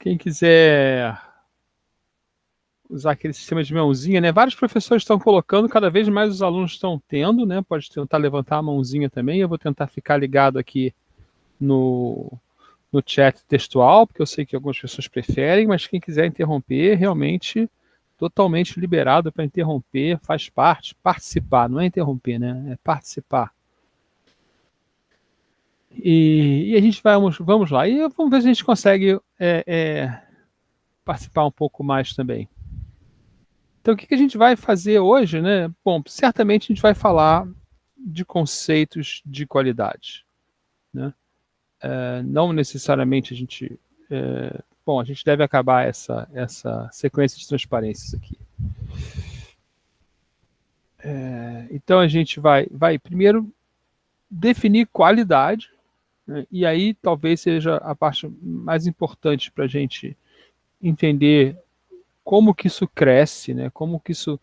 Quem quiser usar aquele sistema de mãozinha, né? Vários professores estão colocando, cada vez mais os alunos estão tendo, né? Pode tentar levantar a mãozinha também. Eu vou tentar ficar ligado aqui no, no chat textual, porque eu sei que algumas pessoas preferem, mas quem quiser interromper, realmente totalmente liberado para interromper, faz parte, participar, não é interromper, né? É participar. E a gente vamos lá. E vamos ver se a gente consegue participar um pouco mais também. Então, o que a gente vai fazer hoje, né? Bom, certamente a gente vai falar de conceitos de qualidade, né? Não necessariamente a gente... bom, a gente deve acabar essa sequência de transparências aqui. Então, a gente vai primeiro definir qualidade, né? E aí talvez seja a parte mais importante para a gente entender como que isso cresce, né? Como que isso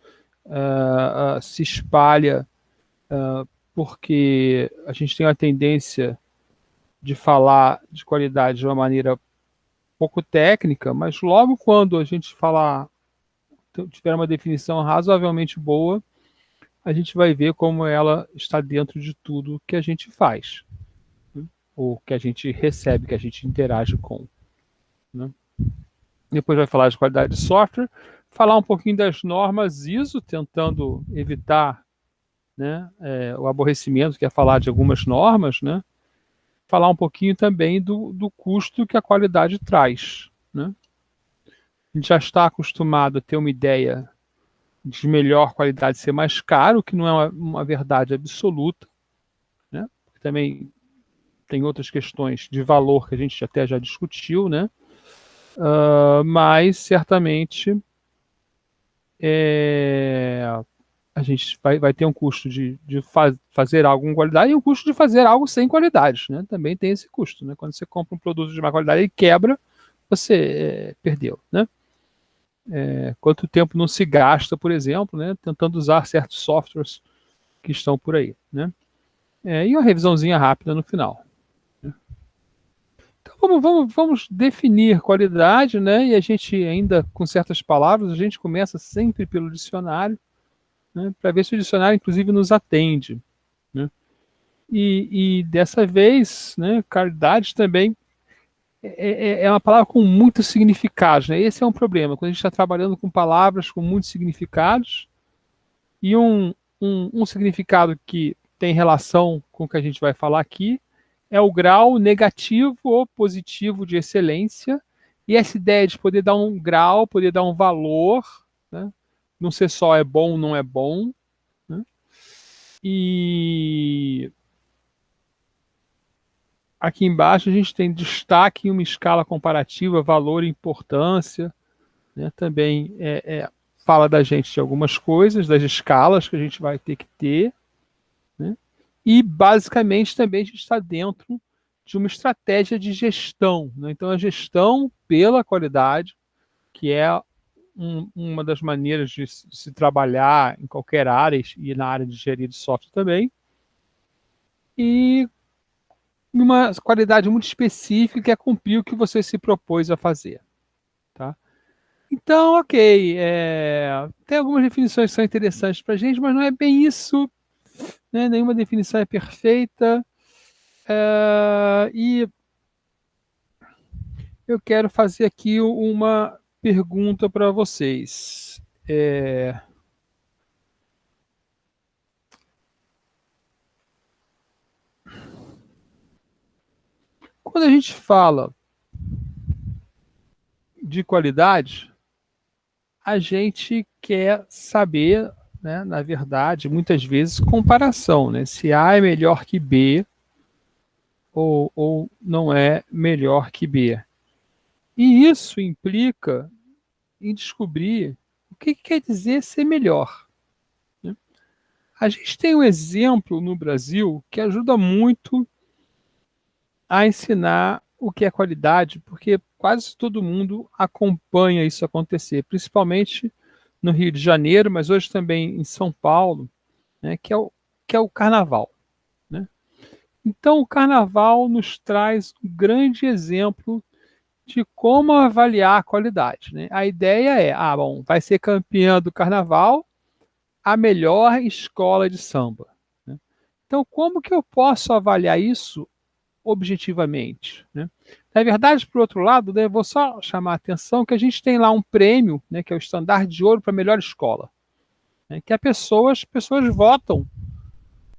se espalha, porque a gente tem a tendência de falar de qualidade de uma maneira pouco técnica, mas logo quando a gente falar, tiver uma definição razoavelmente boa, a gente vai ver como ela está dentro de tudo que a gente faz, né? Ou que a gente recebe, que a gente interage com, né? Depois vai falar de qualidade de software, falar um pouquinho das normas ISO, tentando evitar, né, o aborrecimento, que é falar de algumas normas, né? Falar um pouquinho também do custo que a qualidade traz, né? A gente já está acostumado a ter uma ideia de melhor qualidade ser mais caro, que não é uma verdade absoluta, né? Também tem outras questões de valor que a gente até já discutiu, né? Mas certamente a gente vai ter um custo de fazer algo com qualidade e um custo de fazer algo sem qualidade, né? Também tem esse custo, né? Quando você compra um produto de má qualidade e quebra, você perdeu, né? Quanto tempo não se gasta, por exemplo, né? Tentando usar certos softwares que estão por aí, né? E uma revisãozinha rápida no final. Então vamos definir qualidade, né? E a gente ainda, com certas palavras, a gente começa sempre pelo dicionário, né? Para ver se o dicionário, inclusive, nos atende, né? E dessa vez, né, qualidade também é uma palavra com muitos significados, né? Esse é um problema, quando a gente está trabalhando com palavras com muitos significados, e um significado que tem relação com o que a gente vai falar aqui é o grau negativo ou positivo de excelência, e essa ideia de poder dar um grau, poder dar um valor, né? Não ser só é bom, não é bom, né? E aqui embaixo a gente tem destaque em uma escala comparativa, valor e importância, né? Também fala da gente de algumas coisas, das escalas que a gente vai ter que ter, né? E basicamente também a gente está dentro de uma estratégia de gestão, né? Então a gestão pela qualidade, que é uma das maneiras de se trabalhar em qualquer área e na área de engenharia de software também, e uma qualidade muito específica que é cumprir o que você se propôs a fazer, tá? Então, ok, tem algumas definições que são interessantes para a gente, mas não é bem isso, né? Nenhuma definição é perfeita, e eu quero fazer aqui uma pergunta para vocês. Quando a gente fala de qualidade, a gente quer saber, né, na verdade, muitas vezes, comparação, né? Se A é melhor que B ou não é melhor que B. E isso implica em descobrir o que quer dizer ser melhor, né? A gente tem um exemplo no Brasil que ajuda muito a ensinar o que é qualidade, porque quase todo mundo acompanha isso acontecer, principalmente no Rio de Janeiro, mas hoje também em São Paulo, né, que é o carnaval, né? Então, o carnaval nos traz um grande exemplo de como avaliar a qualidade, né? A ideia é, bom, vai ser campeã do carnaval a melhor escola de samba, né? Então, como que eu posso avaliar isso objetivamente, né? Na verdade, por outro lado, né, eu vou só chamar a atenção que a gente tem lá um prêmio, né, que é o Estandarte de Ouro para a melhor escola, né, que as pessoas votam,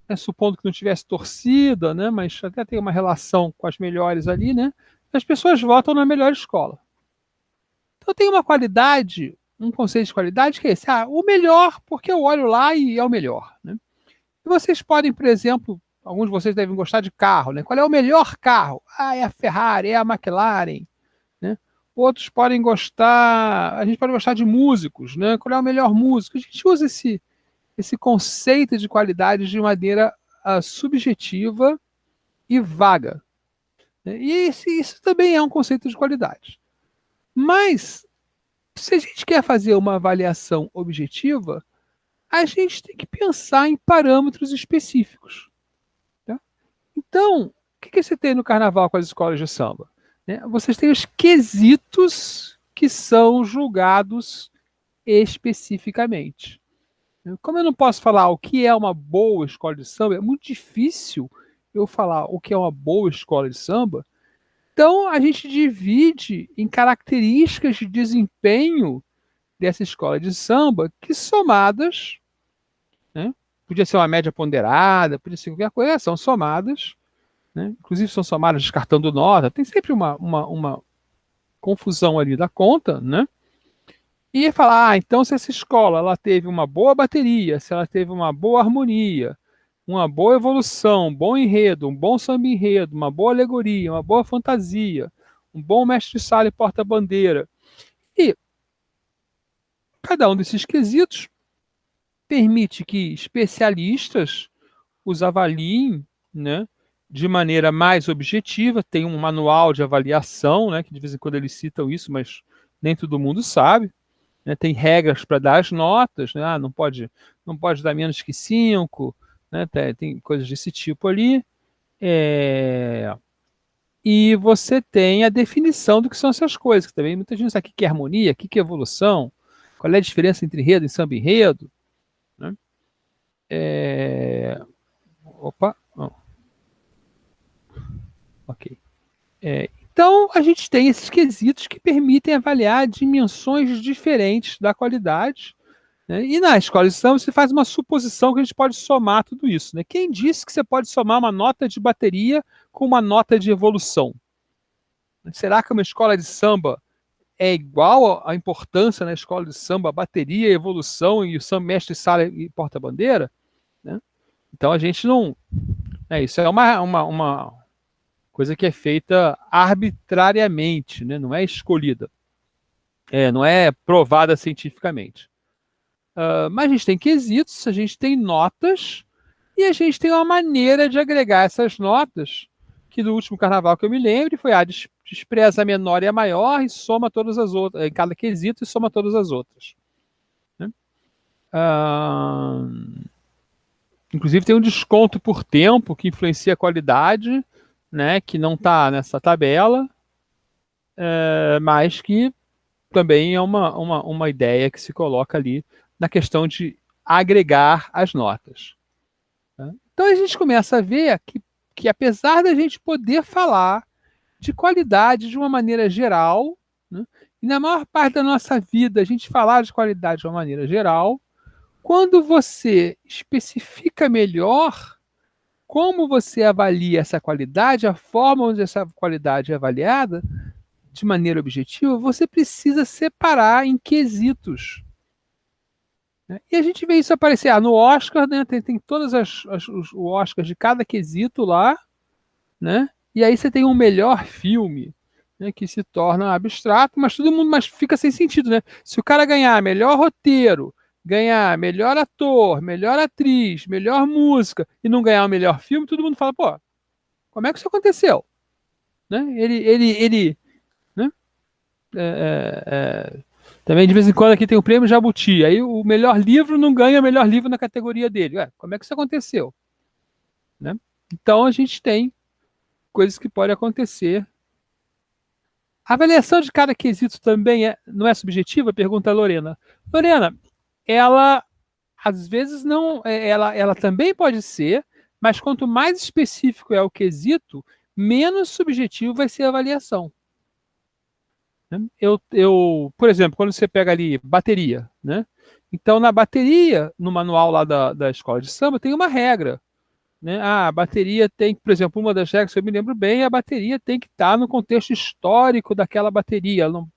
né, supondo que não tivesse torcida, né, mas até tem uma relação com as melhores ali, né, as pessoas votam na melhor escola. Então tem uma qualidade, um conceito de qualidade que é esse, o melhor, porque eu olho lá e é o melhor, né? E vocês podem, por exemplo, alguns de vocês devem gostar de carro, né? Qual é o melhor carro? É a Ferrari, é a McLaren, né? Outros podem gostar, a gente pode gostar de músicos, né? Qual é o melhor músico? A gente usa esse conceito de qualidade de maneira subjetiva e vaga, né? E isso também é um conceito de qualidade. Mas, se a gente quer fazer uma avaliação objetiva, a gente tem que pensar em parâmetros específicos. Tá? Então, o que você tem no carnaval com as escolas de samba? Né? Vocês têm os quesitos que são julgados especificamente. Como eu não posso falar o que é uma boa escola de samba, é muito difícil eu falar o que é uma boa escola de samba. Então, a gente divide em características de desempenho dessa escola de samba que somadas, né, podia ser uma média ponderada, podia ser qualquer coisa, são somadas, né, inclusive são somadas descartando nota, tem sempre uma confusão ali da conta, né? E falar, então se essa escola ela teve uma boa bateria, se ela teve uma boa harmonia, uma boa evolução, um bom enredo, um bom samba enredo, uma boa alegoria, uma boa fantasia, um bom mestre de sala e porta-bandeira. E cada um desses quesitos permite que especialistas os avaliem, né, de maneira mais objetiva. Tem um manual de avaliação, né, que de vez em quando eles citam isso, mas nem todo mundo sabe. Né, tem regras para dar as notas, né, não pode dar menos que 5, né, tem coisas desse tipo ali. E você tem a definição do que são essas coisas, que também muita gente não sabe o que é harmonia, o que é evolução, qual é a diferença entre enredo e samba enredo. Né? Opa, oh, ok. Então, a gente tem esses quesitos que permitem avaliar dimensões diferentes da qualidade. Né? E na escola de samba, você faz uma suposição que a gente pode somar tudo isso. Né? Quem disse que você pode somar uma nota de bateria com uma nota de evolução? Será que uma escola de samba é igual a importância na escola de samba, bateria, evolução e o samba mestre, sala e porta-bandeira? Né? Então, a gente não... isso é uma coisa que é feita arbitrariamente, né? Não é escolhida, não é provada cientificamente. Mas a gente tem quesitos, a gente tem notas e a gente tem uma maneira de agregar essas notas, que no último carnaval que eu me lembro foi despreza a menor e a maior e soma todas as outras, em cada quesito e soma todas as outras. Né? Inclusive tem um desconto por tempo que influencia a qualidade, né, que não está nessa tabela, mas que também é uma ideia que se coloca ali na questão de agregar as notas. Tá? Então a gente começa a ver que apesar da gente poder falar de qualidade de uma maneira geral, né, e na maior parte da nossa vida a gente falar de qualidade de uma maneira geral, quando você especifica melhor como você avalia essa qualidade, a forma onde essa qualidade é avaliada, de maneira objetiva, você precisa separar em quesitos. Né? E a gente vê isso aparecer no Oscar, né? Tem todas os Oscars de cada quesito lá, né? E aí você tem um melhor filme, né, que se torna abstrato, mas todo mundo mas fica sem sentido, né? Se o cara ganhar melhor roteiro, ganhar melhor ator, melhor atriz, melhor música e não ganhar o melhor filme, todo mundo fala, pô, como é que isso aconteceu? Né? Ele né? Também de vez em quando aqui tem o prêmio Jabuti. Aí o melhor livro não ganha o melhor livro na categoria dele. Ué, como é que isso aconteceu? Né? Então a gente tem coisas que podem acontecer A avaliação de cada quesito também não é subjetiva? Pergunta a Lorena. Lorena, ela às vezes não, ela também pode ser, mas quanto mais específico é o quesito, menos subjetivo vai ser a avaliação. Por exemplo, quando você pega ali bateria, né? Então, na bateria, no manual lá da escola de samba, tem uma regra, né? A bateria tem, por exemplo, uma das regras, se eu me lembro bem, a bateria tem que estar no contexto histórico daquela bateria. Ela não,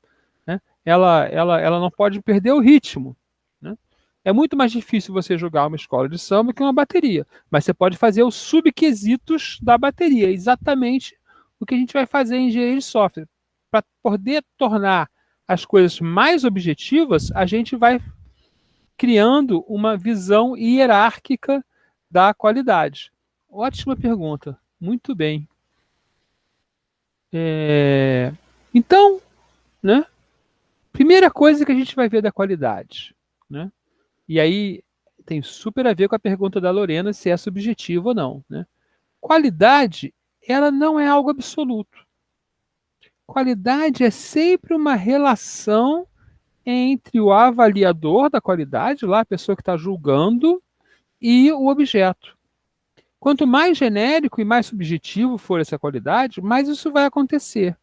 né? Ela não pode perder o ritmo, né? É muito mais difícil você jogar uma escola de samba que uma bateria, mas você pode fazer os subquesitos da bateria, exatamente o que a gente vai fazer em engenharia de software. Para poder tornar as coisas mais objetivas, a gente vai criando uma visão hierárquica da qualidade. Ótima pergunta. Muito bem. Então, né? Primeira coisa que a gente vai ver da qualidade, né? E aí tem super a ver com a pergunta da Lorena se é subjetivo ou não, né? Qualidade, ela não é algo absoluto. Qualidade é sempre uma relação entre o avaliador da qualidade, lá a pessoa que está julgando, e o objeto. Quanto mais genérico e mais subjetivo for essa qualidade, mais isso vai acontecer,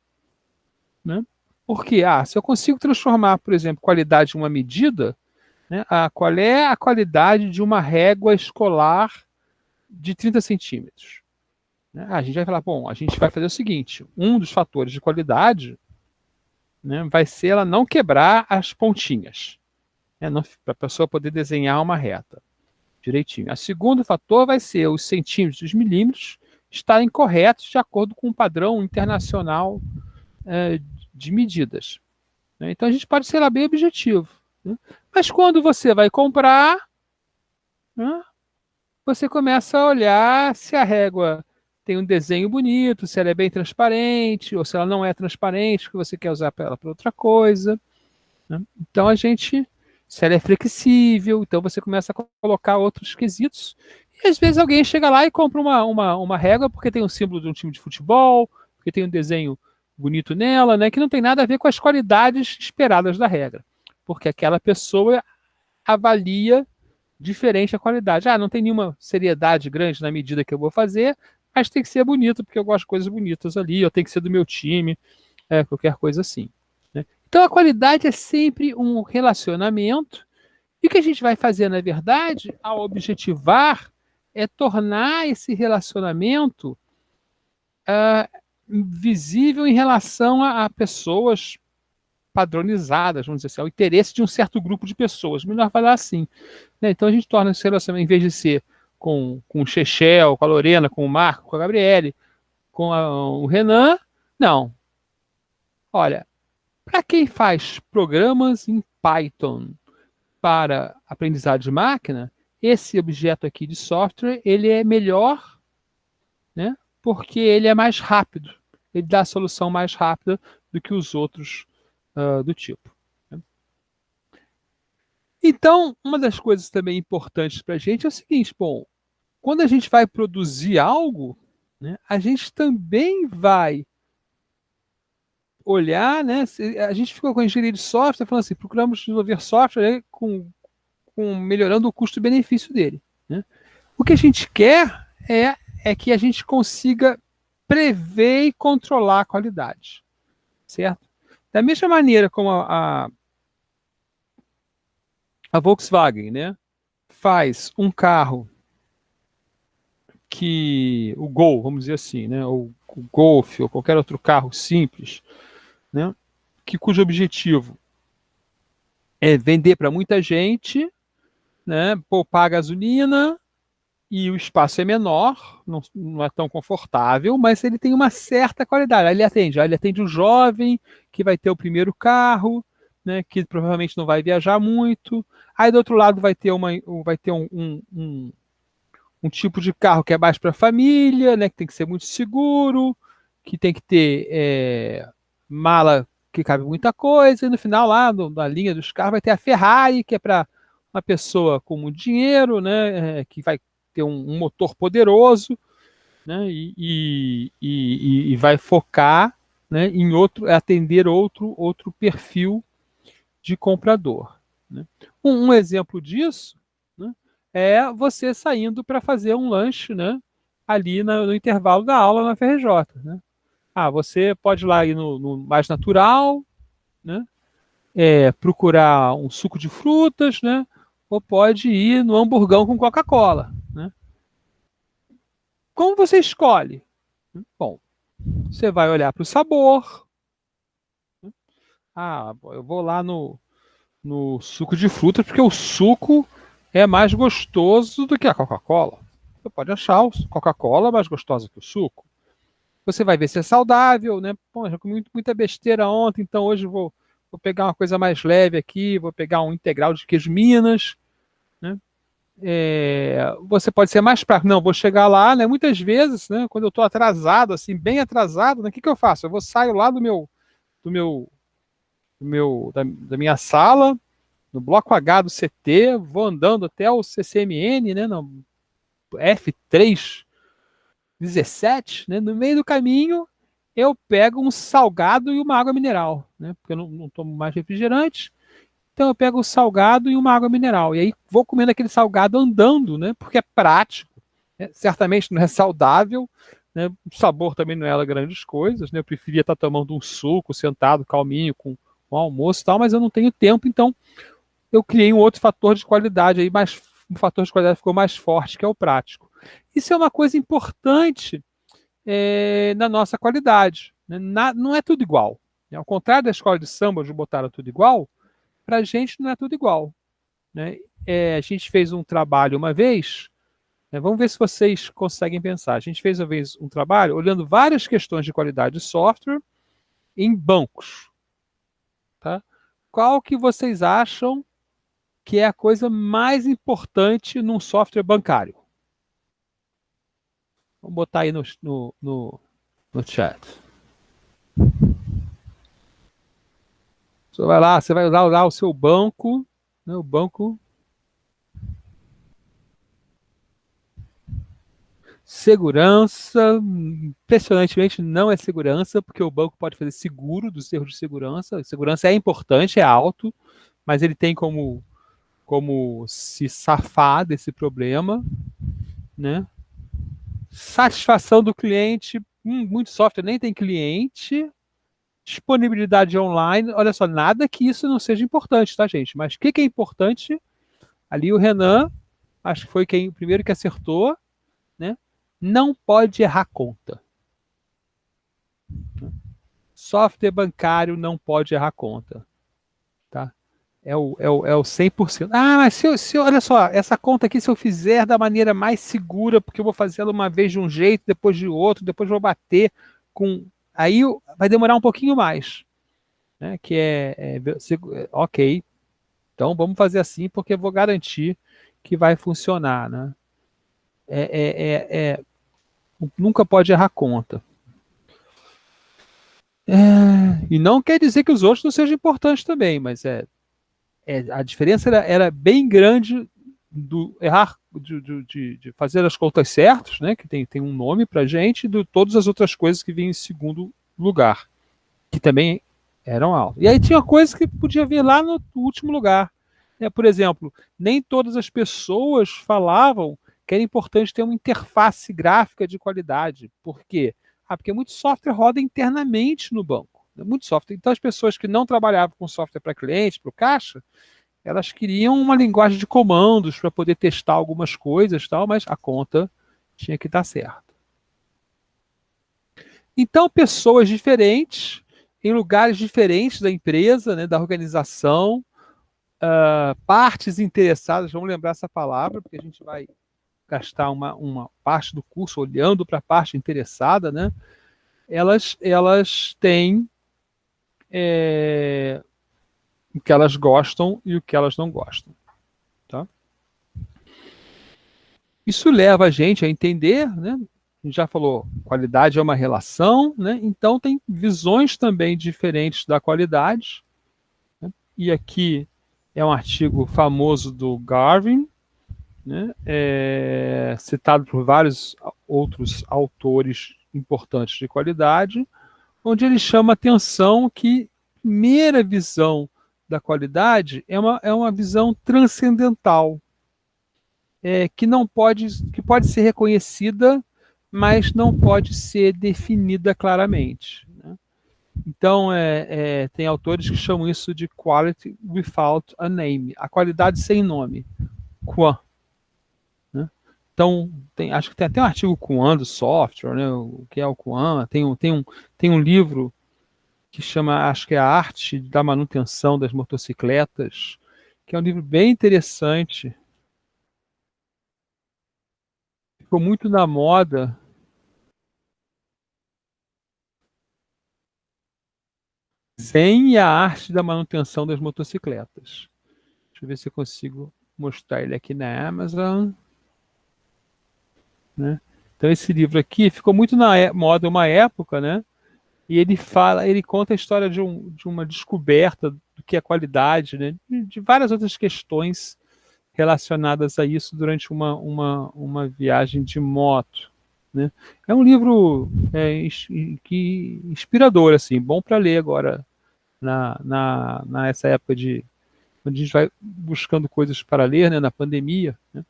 né? Porque, se eu consigo transformar, por exemplo, qualidade em uma medida, né, qual é a qualidade de uma régua escolar de 30 centímetros? Né? A gente vai falar, bom, a gente vai fazer o seguinte, um dos fatores de qualidade, né, vai ser ela não quebrar as pontinhas, né, para a pessoa poder desenhar uma reta direitinho. O segundo fator vai ser os centímetros e os milímetros estarem corretos de acordo com o padrão internacional de medidas. Né? Então a gente pode ser lá bem objetivo. Né? Mas quando você vai comprar, né, você começa a olhar se a régua tem um desenho bonito, se ela é bem transparente, ou se ela não é transparente, que você quer usar ela para outra coisa. Né? Então se ela é flexível, então você começa a colocar outros quesitos. E às vezes alguém chega lá e compra uma régua porque tem um símbolo de um time de futebol, porque tem um desenho bonito nela, né, que não tem nada a ver com as qualidades esperadas da regra. Porque aquela pessoa avalia diferente a qualidade. Não tem nenhuma seriedade grande na medida que eu vou fazer, mas tem que ser bonito, porque eu gosto de coisas bonitas ali, ou tem que ser do meu time, qualquer coisa assim. Né? Então a qualidade é sempre um relacionamento, e o que a gente vai fazer, na verdade, ao objetivar, é tornar esse relacionamento visível em relação a pessoas padronizadas, vamos dizer assim, ao interesse de um certo grupo de pessoas. Melhor falar assim. Né? Então a gente torna esse relacionamento, em vez de ser com o Chechel, com a Lorena, com o Marco, com a Gabriele, com o Renan, não. Olha, para quem faz programas em Python para aprendizado de máquina, esse objeto aqui de software, ele é melhor, né? Porque ele é mais rápido. Ele dá a solução mais rápida do que os outros do tipo. Né? Então, uma das coisas também importantes para a gente é o seguinte, bom, quando a gente vai produzir algo, né, a gente também vai olhar, né, a gente ficou com a engenharia de software falando assim, procuramos desenvolver software, né, melhorando o custo-benefício dele. Né? O que a gente quer é que a gente consiga prever e controlar a qualidade, certo? Da mesma maneira como a Volkswagen, né, faz um carro o Gol, vamos dizer assim, né, ou o Golf, ou qualquer outro carro simples, né, cujo objetivo é vender para muita gente, né, poupar gasolina, e o espaço é menor, não é tão confortável, mas ele tem uma certa qualidade. Ele atende o jovem que vai ter o primeiro carro, né, que provavelmente não vai viajar muito. Aí do outro lado vai ter um tipo de carro que é mais para família, né, que tem que ser muito seguro, que tem que ter mala que cabe muita coisa, e no final lá, na linha dos carros, vai ter a Ferrari, que é para uma pessoa com muito dinheiro, né, que vai ter um motor poderoso, né, e vai focar né, em outro, atender outro perfil de comprador. Né? Um exemplo disso, né, é você saindo para fazer um lanche, né, ali no intervalo da aula na FRJ. Né? Você pode ir lá ir no mais natural, né, procurar um suco de frutas, né, ou pode ir no hamburgão com Coca-Cola. Né? Como você escolhe? Bom, você vai olhar para o sabor. Eu vou lá no suco de frutas, porque o suco é mais gostoso do que a Coca-Cola. Você pode achar a Coca-Cola mais gostosa que o suco. Você vai ver se é saudável, né? Pô, já comi muita besteira ontem, então hoje vou pegar uma coisa mais leve aqui, vou pegar um integral de queijo Minas, né? Você pode ser mais prático. Não, vou chegar lá, né? Muitas vezes, né? Quando eu estou atrasado, assim, bem saio, né? O que eu faço? Saio lá do meu, da minha sala, no bloco H do CT, vou andando até o CCMN, né, no F317, né, no meio do caminho eu pego um salgado e uma água mineral, né, porque eu não tomo mais refrigerante, então eu pego o salgado e uma água mineral, e aí vou comendo aquele salgado andando, né, porque é prático, né, certamente não é saudável, né, o sabor também não é lá grandes coisas, né, eu preferia estar tomando um suco, sentado, calminho, com almoço e tal, mas eu não tenho tempo, então eu criei um outro fator de qualidade aí, um fator de qualidade ficou mais forte, que é o prático. Isso é uma coisa importante na nossa qualidade. Né? Não é tudo igual. Né? Ao contrário da escola de samba, onde botaram tudo igual, para a gente não é tudo igual. Né? A gente fez um trabalho uma vez, né? Vamos ver se vocês conseguem pensar. A gente fez uma vez um trabalho olhando várias questões de qualidade de software em bancos. Tá? Qual que vocês acham que é a coisa mais importante num software bancário? Vamos botar aí no chat. Você vai lá, você vai usar o seu banco, né, o banco. Segurança, impressionantemente não é segurança, porque o banco pode fazer seguro dos erros de segurança. Segurança é importante, é alto, mas ele tem como se safar desse problema, né? Satisfação do cliente, muito software nem tem cliente. Disponibilidade online, olha só, nada que isso não seja importante, tá, gente? Mas o que é importante? Ali o Renan, acho que foi o primeiro que acertou, né? Não pode errar conta. Software bancário não pode errar conta, tá? É o 100%. Mas olha só, essa conta aqui, se eu fizer da maneira mais segura, porque eu vou fazer ela uma vez de um jeito, depois de outro, depois vou bater com. Aí vai demorar um pouquinho mais. Né? Ok, então vamos fazer assim porque eu vou garantir que vai funcionar. Né? É, é, é, Nunca pode errar conta. E não quer dizer que os outros não sejam importantes também, mas a diferença era bem grande do errar, de fazer as contas certas, né, que tem um nome para gente, de todas as outras coisas que vinham em segundo lugar, que também eram altas. E aí tinha coisas que podia vir lá no último lugar. Por exemplo, nem todas as pessoas falavam que era importante ter uma interface gráfica de qualidade. Por quê? Porque muito software roda internamente no banco. Muito software. Então, as pessoas que não trabalhavam com software para cliente, para o caixa, elas queriam uma linguagem de comandos para poder testar algumas coisas, tal, mas a conta tinha que estar certa. Então, pessoas diferentes, em lugares diferentes da empresa, né, da organização, partes interessadas, vamos lembrar essa palavra, porque a gente vai gastar uma parte do curso olhando para a parte interessada, né? Elas têm o que elas gostam e o que elas não gostam. Tá? Isso leva a gente a entender, né? A gente já falou, qualidade é uma relação, né? Então tem visões também diferentes da qualidade. Né? E aqui é um artigo famoso do Garvin, né? Citado por vários outros autores importantes de qualidade, onde ele chama atenção que a primeira visão da qualidade é uma visão transcendental, que não pode, que pode ser reconhecida, mas não pode ser definida claramente, né? Então, tem autores que chamam isso de quality without a name, a qualidade sem nome, Quan, né? Então, acho que tem até um artigo Quan do software, né? O que é o Quan? Tem um livro que chama, acho que é A Arte da Manutenção das Motocicletas, que é um livro bem interessante, ficou muito na moda. Zen e a Arte da Manutenção das Motocicletas. Deixa eu ver se eu consigo mostrar ele aqui na Amazon, né? Então esse livro aqui ficou muito na moda uma época, né? E ele conta a história de uma descoberta do que é qualidade, né? De várias outras questões relacionadas a isso durante uma viagem de moto, né? É um livro que inspirador, assim, bom para ler agora nessa época de quando a gente vai buscando coisas para ler, né, na pandemia, né?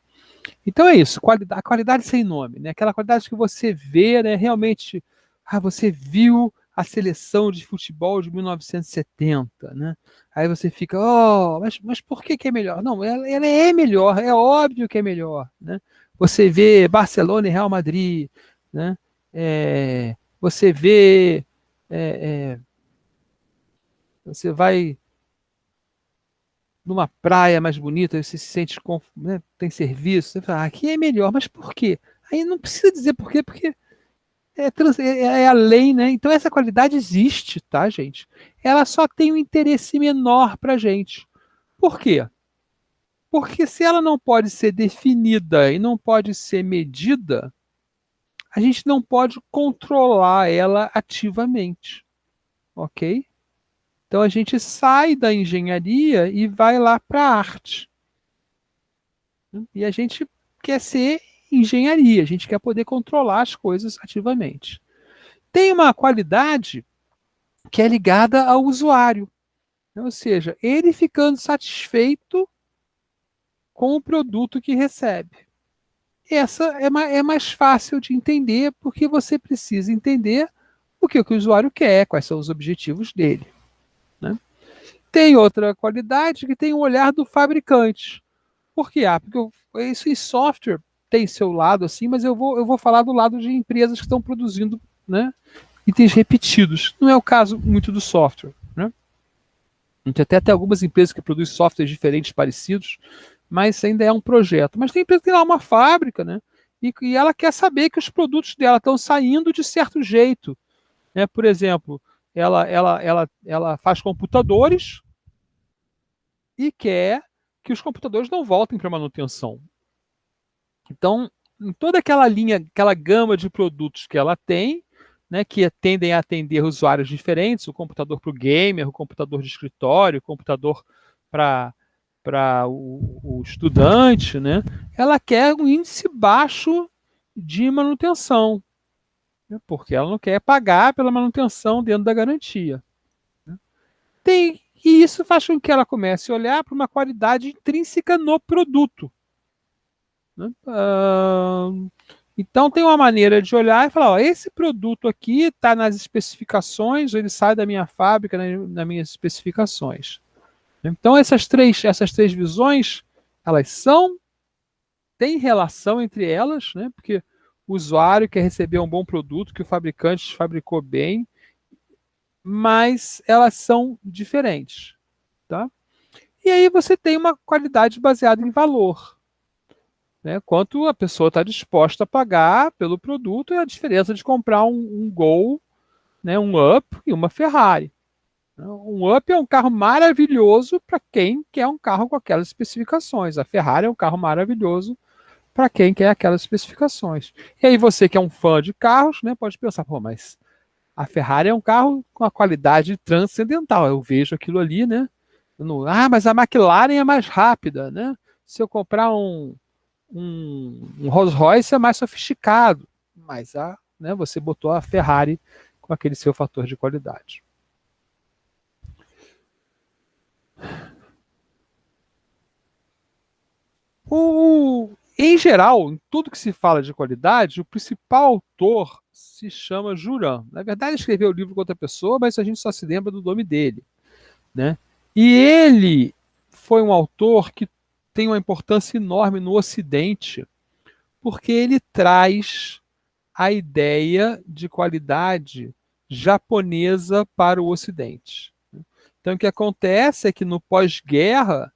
Então é isso, a qualidade sem nome, né? Aquela qualidade que você vê, né, realmente, você viu a seleção de futebol de 1970, né? Aí você fica, oh, mas por que é melhor? Não, ela é melhor, é óbvio que é melhor, né? Você vê Barcelona e Real Madrid, né? Você vê, é, é, você vai numa praia mais bonita, você se sente, né, tem serviço, você fala, aqui é melhor, mas por quê? Aí não precisa dizer por quê, porque é além, né? Então essa qualidade existe, tá, gente? Ela só tem um interesse menor pra gente. Por quê? Porque se ela não pode ser definida e não pode ser medida, a gente não pode controlar ela ativamente, ok? Então a gente sai da engenharia e vai lá para a arte. E a gente quer ser engenharia, a gente quer poder controlar as coisas ativamente. Tem uma qualidade que é ligada ao usuário, né? Ou seja, ele ficando satisfeito com o produto que recebe. Essa é mais fácil de entender, porque você precisa entender o que o usuário quer, quais são os objetivos dele, né? Tem outra qualidade que tem o olhar do fabricante. Por quê? Porque isso em software tem seu lado assim, mas eu vou falar do lado de empresas que estão produzindo, né, itens repetidos. Não é o caso muito do software, né? A gente até tem algumas empresas que produzem softwares diferentes, parecidos, mas ainda é um projeto. Mas tem empresa que tem lá uma fábrica, né? E ela quer saber que os produtos dela estão saindo de certo jeito, né? Por exemplo, ela faz computadores e quer que os computadores não voltem para manutenção. Então, em toda aquela linha, aquela gama de produtos que ela tem, né, que tendem a atender usuários diferentes, o computador para o gamer, o computador de escritório, o computador para o estudante, né, ela quer um índice baixo de manutenção, né, porque ela não quer pagar pela manutenção dentro da garantia, né. E isso faz com que ela comece a olhar para uma qualidade intrínseca no produto, né? Então tem uma maneira de olhar e falar, ó, esse produto aqui está nas especificações, ele sai da minha fábrica nas minhas especificações. Então essas três visões, elas têm relação entre elas, né? Porque o usuário quer receber um bom produto que o fabricante fabricou bem, mas elas são diferentes, tá? E aí você tem uma qualidade baseada em valor, né? Quanto a pessoa está disposta a pagar pelo produto, é a diferença de comprar um Gol, né, um Up e uma Ferrari. Um Up é um carro maravilhoso para quem quer um carro com aquelas especificações. A Ferrari é um carro maravilhoso para quem quer aquelas especificações. E aí você que é um fã de carros, né, pode pensar, pô, mas a Ferrari é um carro com a qualidade transcendental. Eu vejo aquilo ali, né? Mas a McLaren é mais rápida, né? Se eu comprar um Rolls Royce é mais sofisticado, mas né, você botou a Ferrari com aquele seu fator de qualidade. Em geral, em tudo que se fala de qualidade, o principal autor se chama Juran. Na verdade, ele escreveu o livro com outra pessoa, mas a gente só se lembra do nome dele, né? E ele foi um autor que tem uma importância enorme no Ocidente, porque ele traz a ideia de qualidade japonesa para o Ocidente. Então, o que acontece é que no pós-guerra,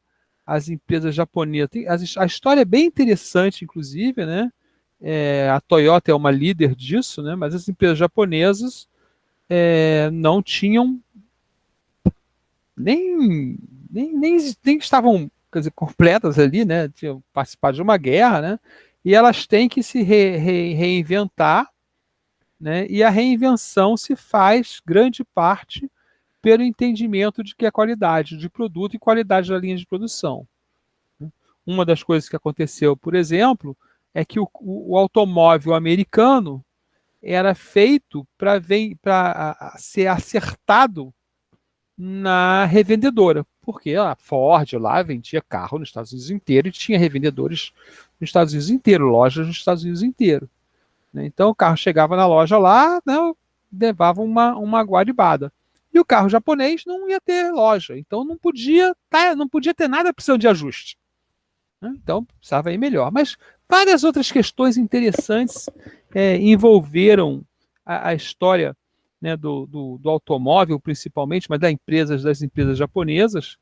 as empresas japonesas. A história é bem interessante, inclusive, né? A Toyota é uma líder disso, né? Mas as empresas japonesas não tinham nem estavam, quer dizer, completas ali, né? Tinham participado de uma guerra, né? E elas têm que se reinventar, né? E a reinvenção se faz, grande parte, pelo entendimento de que é qualidade de produto e qualidade da linha de produção. Uma das coisas que aconteceu, por exemplo, é que o automóvel americano era feito para ser acertado na revendedora, porque a Ford lá vendia carro nos Estados Unidos inteiro e tinha revendedores nos Estados Unidos inteiro, lojas nos Estados Unidos inteiro, né? Então o carro chegava na loja lá, né, levava uma guaribada. E o carro japonês não ia ter loja, então não podia ter nada precisando de ajuste, né? Então precisava ir melhor. Mas várias outras questões interessantes envolveram a história, né, do automóvel, principalmente, mas das empresas japonesas,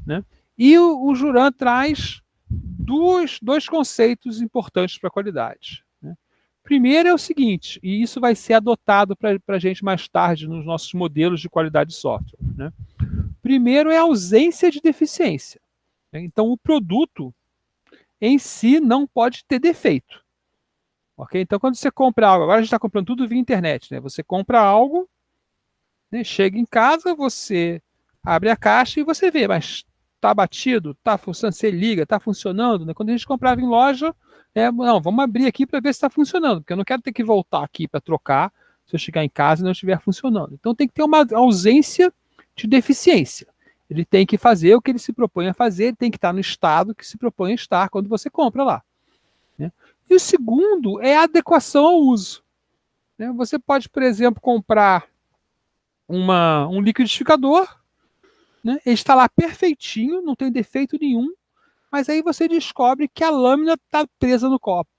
né? E o Juran traz dois conceitos importantes para a qualidade, né? Primeiro é o seguinte, e isso vai ser adotado para a gente mais tarde nos nossos modelos de qualidade de software, né? Primeiro é a ausência de deficiência, né? Então, o produto em si não pode ter defeito. Ok? Então, quando você compra algo, agora a gente está comprando tudo via internet, né? Você compra algo, né? Chega em casa, você abre a caixa e você vê, mas está batido, está funcionando, você liga, está funcionando, né? Quando a gente comprava em loja, não, vamos abrir aqui para ver se está funcionando, porque eu não quero ter que voltar aqui para trocar se eu chegar em casa e não estiver funcionando. Então tem que ter uma ausência de deficiência. Ele tem que fazer o que ele se propõe a fazer, ele tem que estar no estado que se propõe a estar quando você compra lá, né? E o segundo é a adequação ao uso, né? Você pode, por exemplo, comprar um liquidificador, né? Ele está lá perfeitinho, não tem defeito nenhum, mas aí você descobre que a lâmina está presa no copo,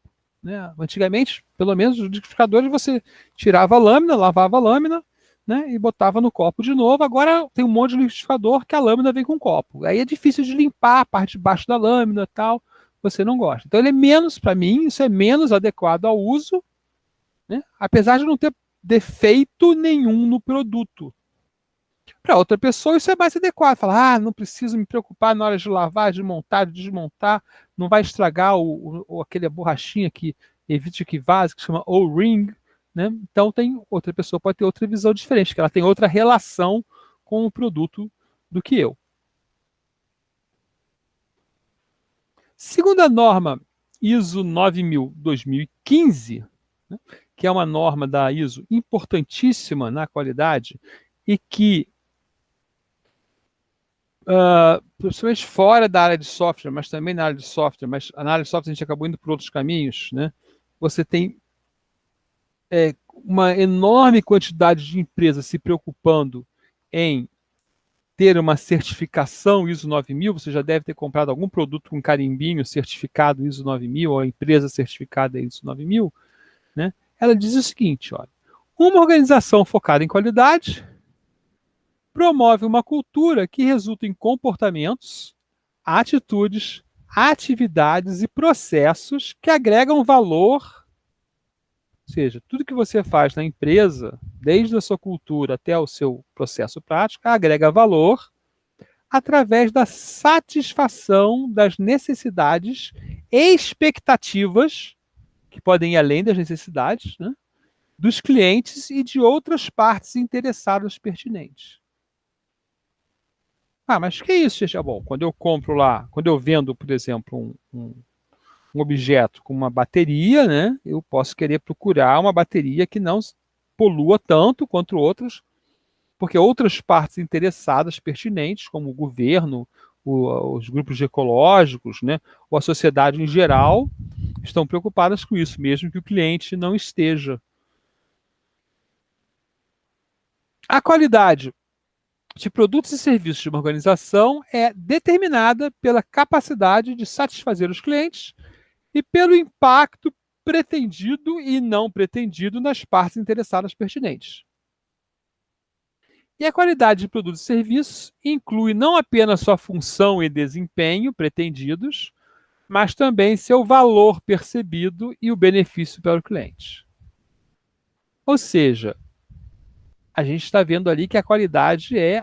né? Antigamente, pelo menos, os liquidificadores você tirava a lâmina, lavava a lâmina, né, e botava no copo de novo. Agora tem um monte de liquidificador que a lâmina vem com o copo. Aí é difícil de limpar a parte de baixo da lâmina e tal. Você não gosta. Então ele é menos, para mim, isso é menos adequado ao uso, né? Apesar de não ter defeito nenhum no produto. Para outra pessoa, isso é mais adequado. Falar, não preciso me preocupar na hora de lavar, de montar, de desmontar, não vai estragar aquele borrachinha que evite que vaze, que chama O-ring, né? Então, outra pessoa pode ter outra visão diferente, que ela tem outra relação com o produto do que eu. Segundo a norma ISO 9000-2015, né, que é uma norma da ISO importantíssima na qualidade e que principalmente fora da área de software, mas também na área de software, mas na área de software a gente acabou indo por outros caminhos, né? Você tem uma enorme quantidade de empresas se preocupando em ter uma certificação ISO 9000, você já deve ter comprado algum produto com carimbinho certificado ISO 9000, ou a empresa certificada ISO 9000, né? Ela diz o seguinte, olha, uma organização focada em qualidade promove uma cultura que resulta em comportamentos, atitudes, atividades e processos que agregam valor. Ou seja, tudo que você faz na empresa, desde a sua cultura até o seu processo prático, agrega valor através da satisfação das necessidades e expectativas, que podem ir além das necessidades, né, dos clientes e de outras partes interessadas pertinentes. Mas que isso, Xixi? Bom, quando eu compro lá, quando eu vendo, por exemplo, um objeto com uma bateria, né, eu posso querer procurar uma bateria que não polua tanto quanto outras, porque outras partes interessadas pertinentes, como o governo, os grupos ecológicos, né, ou a sociedade em geral, estão preocupadas com isso, mesmo que o cliente não esteja. A qualidade de produtos e serviços de uma organização é determinada pela capacidade de satisfazer os clientes e pelo impacto pretendido e não pretendido nas partes interessadas pertinentes. E a qualidade de produtos e serviços inclui não apenas sua função e desempenho pretendidos, mas também seu valor percebido e o benefício para o cliente. Ou seja, a gente está vendo ali que a qualidade é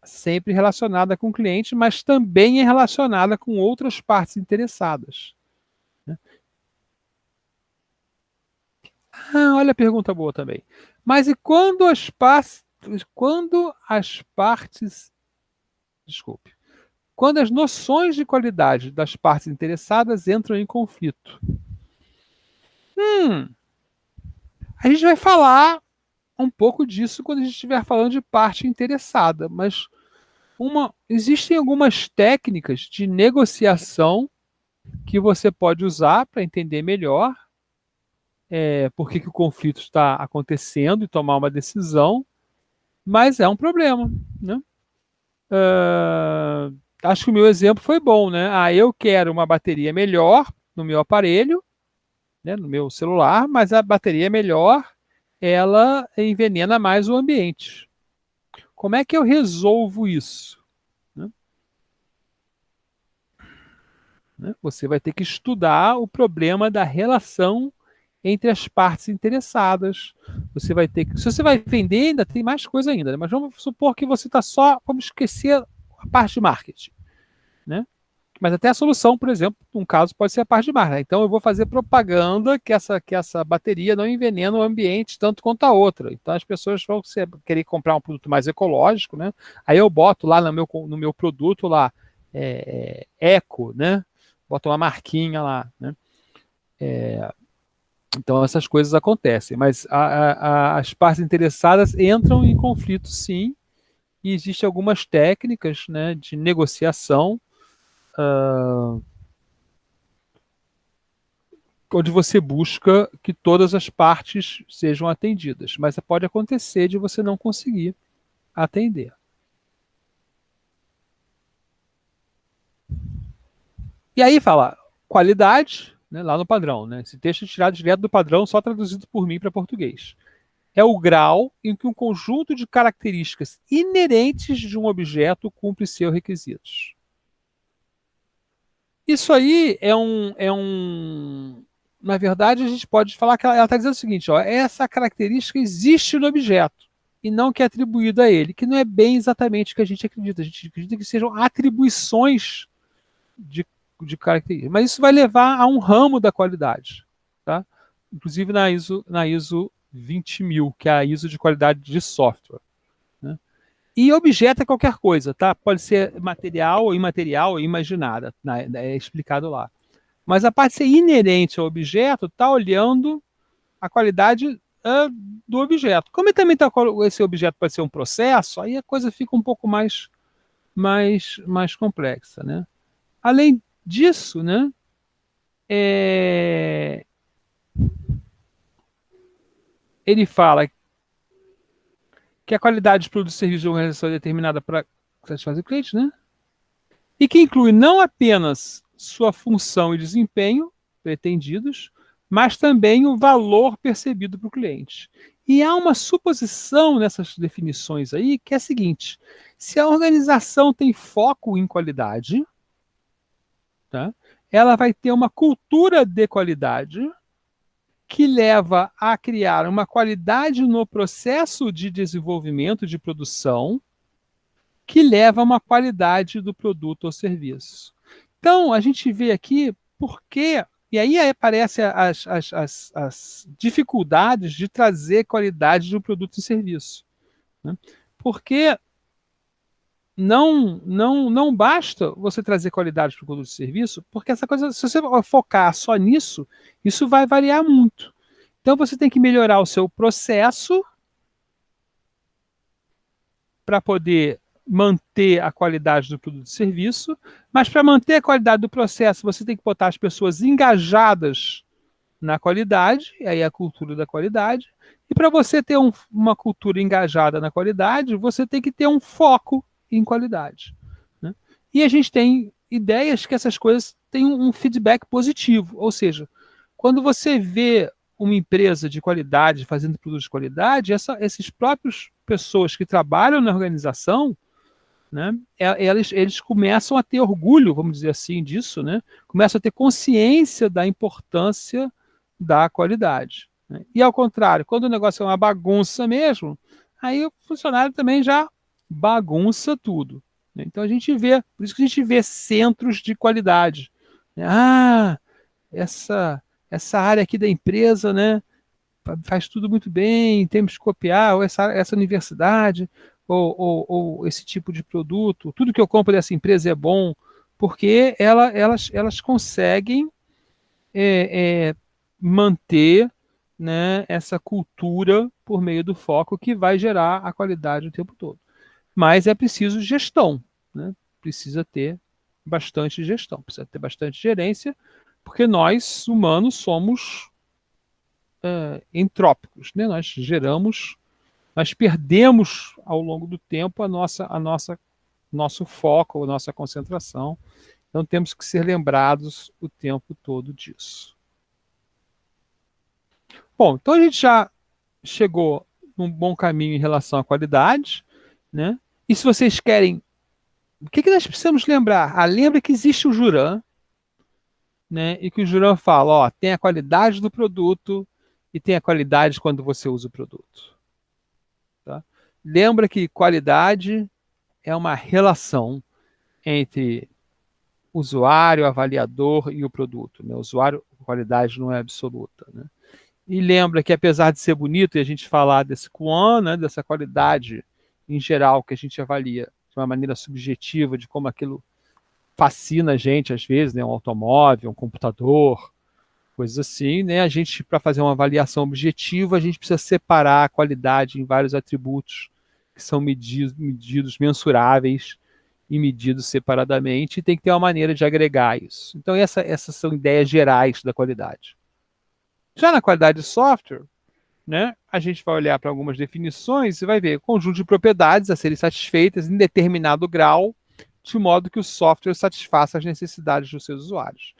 sempre relacionada com o cliente, mas também é relacionada com outras partes interessadas. Ah, olha a pergunta boa também. Mas e quando as partes, desculpe, quando as noções de qualidade das partes interessadas entram em conflito? A gente vai falar um pouco disso quando a gente estiver falando de parte interessada, mas existem algumas técnicas de negociação que você pode usar para entender melhor por que o conflito está acontecendo e tomar uma decisão, mas é um problema, né? Acho que o meu exemplo foi bom, né? Eu quero uma bateria melhor no meu aparelho, né, no meu celular, mas a bateria melhor, ela envenena mais o ambiente. Como é que eu resolvo isso? Né? Você vai ter que estudar o problema da relação entre as partes interessadas. Você vai ter que, se você vai vender, ainda tem mais coisa ainda, né? Mas vamos supor que você está só, vamos esquecer a parte de marketing, né? Mas até a solução, por exemplo, um caso pode ser a parte de marketing. Então eu vou fazer propaganda que essa bateria não envenena o ambiente tanto quanto a outra. Então as pessoas vão querer comprar um produto mais ecológico, né? Aí eu boto lá no meu produto lá eco, né? Boto uma marquinha lá, né? Então essas coisas acontecem, mas as partes interessadas entram em conflito, sim, e existem algumas técnicas, né, de negociação onde você busca que todas as partes sejam atendidas, mas pode acontecer de você não conseguir atender. E aí fala qualidade, né, lá no padrão, né? Esse texto é tirado direto do padrão, só traduzido por mim para português. É o grau em que um conjunto de características inerentes de um objeto cumpre seus requisitos. Isso aí na verdade, a gente pode falar que ela está dizendo o seguinte, ó, essa característica existe no objeto e não que é atribuída a ele, que não é bem exatamente o que a gente acredita. A gente acredita que sejam atribuições de características, mas isso vai levar a um ramo da qualidade, tá? Inclusive na ISO 20000, que é a ISO de qualidade de software. Né? E objeto é qualquer coisa, tá? Pode ser material ou imaterial ou imaginada, né? É explicado lá. Mas a parte de ser inerente ao objeto está olhando a qualidade do objeto. Como também esse objeto pode ser um processo, aí a coisa fica um pouco mais complexa, né? Além disso, né, ele fala que a qualidade de produto e serviço de uma organização é determinada para satisfazer o cliente, né? E que inclui não apenas sua função e desempenho pretendidos, mas também o valor percebido para o cliente. E há uma suposição nessas definições aí, que é a seguinte: se a organização tem foco em qualidade, tá, ela vai ter uma cultura de qualidade que leva a criar uma qualidade no processo de desenvolvimento, de produção, que leva a uma qualidade do produto ou serviço. Então, a gente vê aqui porque, e aí aparecem as dificuldades de trazer qualidade de um produto e serviço. Né? Porque não basta você trazer qualidade para o produto e serviço, porque essa coisa, se você focar só nisso, isso vai variar muito. Então você tem que melhorar o seu processo para poder manter a qualidade do produto e serviço, mas para manter a qualidade do processo, você tem que botar as pessoas engajadas na qualidade, e aí é a cultura da qualidade. E para você ter uma cultura engajada na qualidade, você tem que ter um foco em qualidade, né? E a gente tem ideias que essas coisas têm um feedback positivo, ou seja, quando você vê uma empresa de qualidade fazendo produtos de qualidade, esses próprios pessoas que trabalham na organização, né, eles começam a ter orgulho, vamos dizer assim, disso, né? Começam a ter consciência da importância da qualidade, né? E ao contrário, quando o negócio é uma bagunça mesmo, aí o funcionário também já bagunça tudo, né? Então a gente vê, por isso que a gente vê centros de qualidade, né? Essa área aqui da empresa, né, faz tudo muito bem, temos que copiar, ou essa universidade, ou esse tipo de produto, tudo que eu compro dessa empresa é bom, porque elas conseguem manter, né, essa cultura por meio do foco que vai gerar a qualidade o tempo todo. Mas é preciso gestão, né? Precisa ter bastante gestão, precisa ter bastante gerência, porque nós, humanos, somos entrópicos, né? Nós perdemos ao longo do tempo nosso foco, a nossa concentração. Então temos que ser lembrados o tempo todo disso. Bom, então a gente já chegou num bom caminho em relação à qualidade, né? E se vocês querem, o que nós precisamos lembrar? Lembra que existe o Juran, né? E que o Juran fala, ó, tem a qualidade do produto e tem a qualidade quando você usa o produto. Tá? Lembra que qualidade é uma relação entre usuário, avaliador e o produto, né? Usuário, qualidade não é absoluta, né? E lembra que apesar de ser bonito e a gente falar desse QAM, né, dessa qualidade em geral que a gente avalia de uma maneira subjetiva de como aquilo fascina a gente às vezes, né, um automóvel, um computador, coisas assim, né? A gente, para fazer uma avaliação objetiva, a gente precisa separar a qualidade em vários atributos que são medidos mensuráveis e medidos separadamente, e tem que ter uma maneira de agregar isso. Então, essas são ideias gerais da qualidade. Já na qualidade de software, né, a gente vai olhar para algumas definições e vai ver conjunto de propriedades a serem satisfeitas em determinado grau, de modo que o software satisfaça as necessidades dos seus usuários.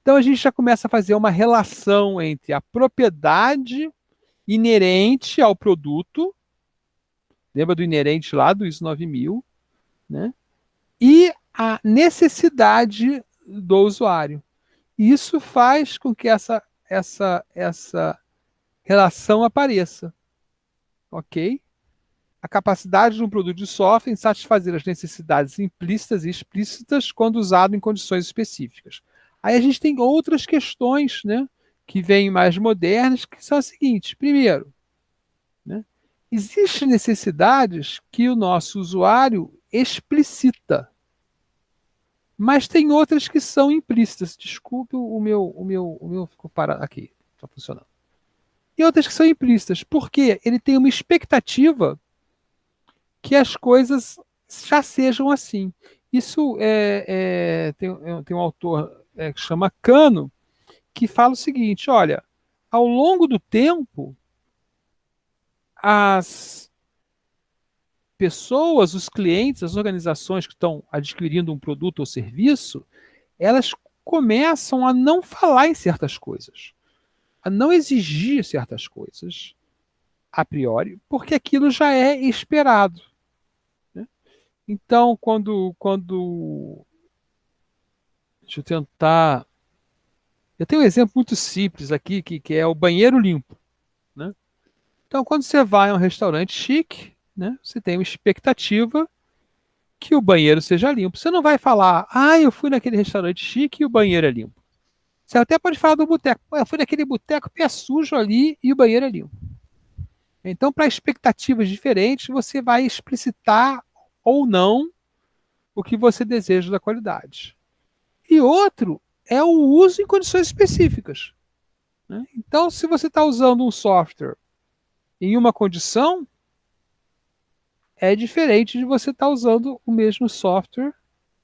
Então a gente já começa a fazer uma relação entre a propriedade inerente ao produto, lembra do inerente lá do ISO 9000, né? E a necessidade do usuário. Isso faz com que essa relação apareça, ok? A capacidade de um produto de software em satisfazer as necessidades implícitas e explícitas quando usado em condições específicas. Aí a gente tem outras questões, né, que vêm mais modernas, que são as seguintes. Primeiro, né, existem necessidades que o nosso usuário explicita, mas tem outras que são implícitas. Desculpe o meu ficou parado aqui, está funcionando. E outras que são implícitas, porque ele tem uma expectativa que as coisas já sejam assim. Isso tem um autor que chama Cano, que fala o seguinte: olha, ao longo do tempo, as pessoas, os clientes, as organizações que estão adquirindo um produto ou serviço, elas começam a não falar em certas coisas, a não exigir certas coisas a priori, porque aquilo já é esperado, né? Então, deixa eu tentar. Eu tenho um exemplo muito simples aqui, que é o banheiro limpo, né? Então, quando você vai a um restaurante chique, né, você tem uma expectativa que o banheiro seja limpo. Você não vai falar, eu fui naquele restaurante chique e o banheiro é limpo. Você até pode falar do boteco. Eu fui naquele boteco, pé sujo ali e o banheiro é limpo. Então, para expectativas diferentes, você vai explicitar ou não o que você deseja da qualidade. E outro é o uso em condições específicas. né? Então, se você está usando um software em uma condição, é diferente de você estar usando o mesmo software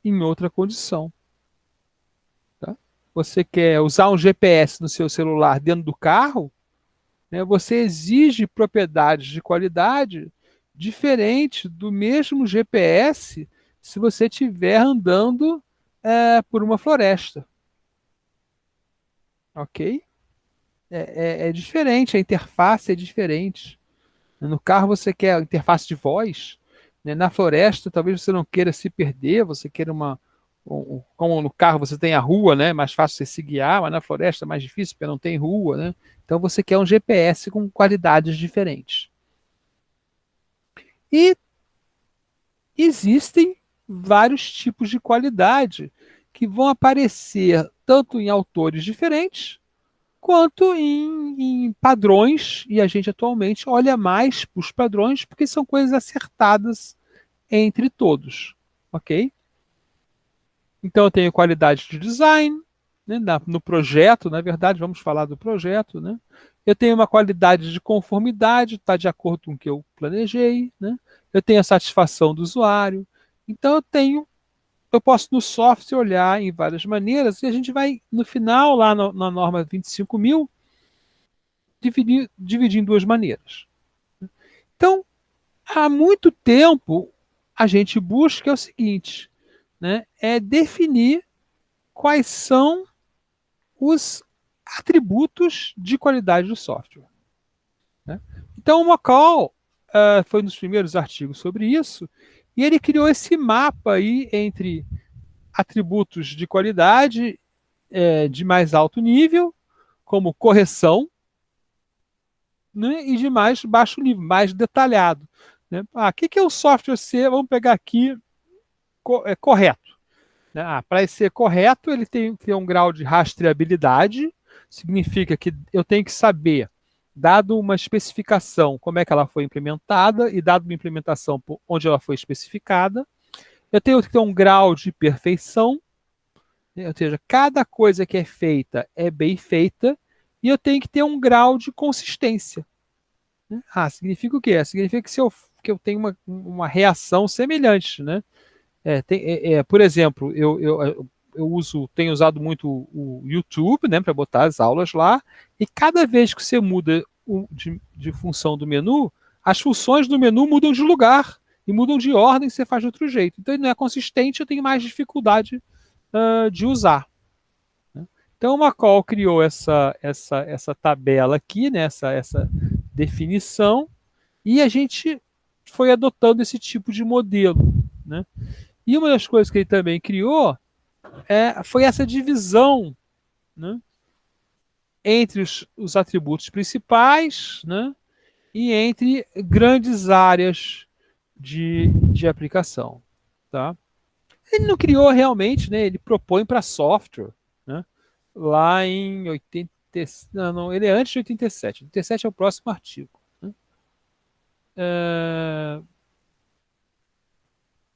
em outra condição. Tá? Você quer usar um GPS no seu celular dentro do carro, né, você exige propriedades de qualidade diferente do mesmo GPS se você estiver andando por uma floresta. Ok? É diferente, a interface é diferente. No carro você quer a interface de voz, né? Na floresta talvez você não queira se perder, você queira como no carro você tem a rua, né? Mais fácil você se guiar, mas na floresta é mais difícil porque não tem rua, né? Então você quer um GPS com qualidades diferentes. E existem vários tipos de qualidade que vão aparecer tanto em autores diferentes quanto em padrões, e a gente atualmente olha mais para os padrões porque são coisas acertadas entre todos, ok? Então eu tenho qualidade de design, né, no projeto, na verdade, vamos falar do projeto, né? Eu tenho uma qualidade de conformidade, está de acordo com o que eu planejei, né? Eu tenho a satisfação do usuário. Então eu posso no software olhar em várias maneiras e a gente vai, no final, lá na norma 25.000, dividir em duas maneiras. Então, há muito tempo, a gente busca o seguinte, né? É definir quais são os atributos de qualidade do software, né? Então, o McCall foi um dos primeiros artigos sobre isso, e ele criou esse mapa aí entre atributos de qualidade de mais alto nível, como correção, né, e de mais baixo nível, mais detalhado. Né? O que é o software ser? Vamos pegar aqui correto. Né? Para ser correto, ele tem que ter um grau de rastreabilidade, significa que eu tenho que saber, dado uma especificação, como é que ela foi implementada, e dado uma implementação onde ela foi especificada. Eu tenho que ter um grau de perfeição, né? Ou seja, cada coisa que é feita é bem feita, e eu tenho que ter um grau de consistência. Né? Significa o quê? Significa que eu tenho uma reação semelhante, né? Por exemplo, tenho usado muito o YouTube, né, para botar as aulas lá, e cada vez que você muda de função do menu, as funções do menu mudam de lugar e mudam de ordem, você faz de outro jeito. Então ele não é consistente, eu tenho mais dificuldade de usar. Né? Então o Macol criou essa tabela aqui, né, essa definição, e a gente foi adotando esse tipo de modelo. Né? E uma das coisas que ele também criou foi essa divisão, né, entre os atributos principais, né, e entre grandes áreas de aplicação. Tá? Ele não criou realmente, né, ele propõe para software, né, lá em 80. Não, ele é antes de 87. 87 é o próximo artigo. Né?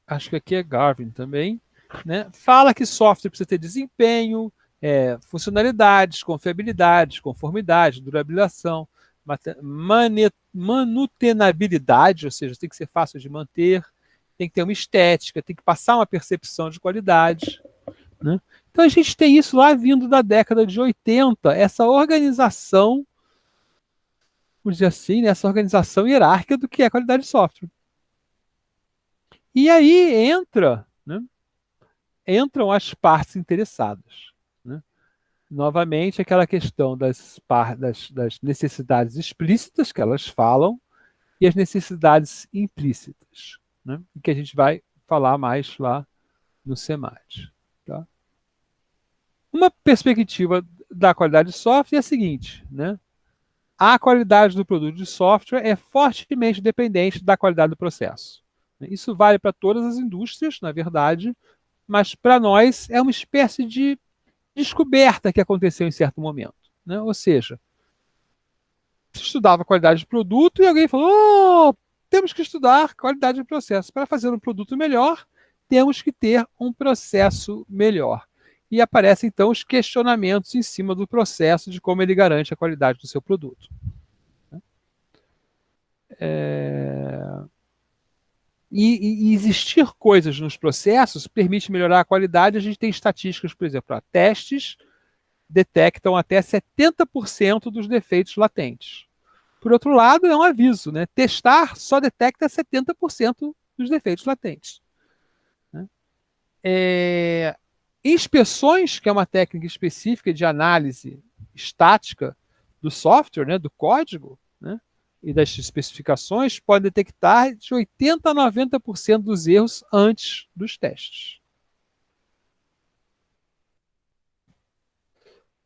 Acho que aqui é Garvin também. Né? Fala que software precisa ter desempenho, funcionalidades, confiabilidade, conformidade, durabilização, manutenabilidade, ou seja, tem que ser fácil de manter, tem que ter uma estética, tem que passar uma percepção de qualidade. Né? Então a gente tem isso lá vindo da década de 80, essa organização, vamos dizer assim, né, essa organização hierárquica do que é qualidade de software. E aí né, entram as partes interessadas. Né? Novamente, aquela questão das necessidades explícitas que elas falam e as necessidades implícitas, né? Que a gente vai falar mais lá no SEMAD. Tá? Uma perspectiva da qualidade de software é a seguinte, né? A qualidade do produto de software é fortemente dependente da qualidade do processo. Isso vale para todas as indústrias, na verdade, mas para nós é uma espécie de descoberta que aconteceu em certo momento. Né? Ou seja, se estudava qualidade de produto e alguém falou: temos que estudar qualidade de processo. Para fazer um produto melhor, temos que ter um processo melhor. e aparecem então os questionamentos em cima do processo de como ele garante a qualidade do seu produto. E existir coisas nos processos permite melhorar a qualidade. A gente tem estatísticas, por exemplo, testes detectam até 70% dos defeitos latentes. Por outro lado, é um aviso, né? Testar só detecta 70% dos defeitos latentes. Né? Inspeções, que é uma técnica específica de análise estática do software, né, do código, né, e das especificações, podem detectar de 80% a 90% dos erros antes dos testes.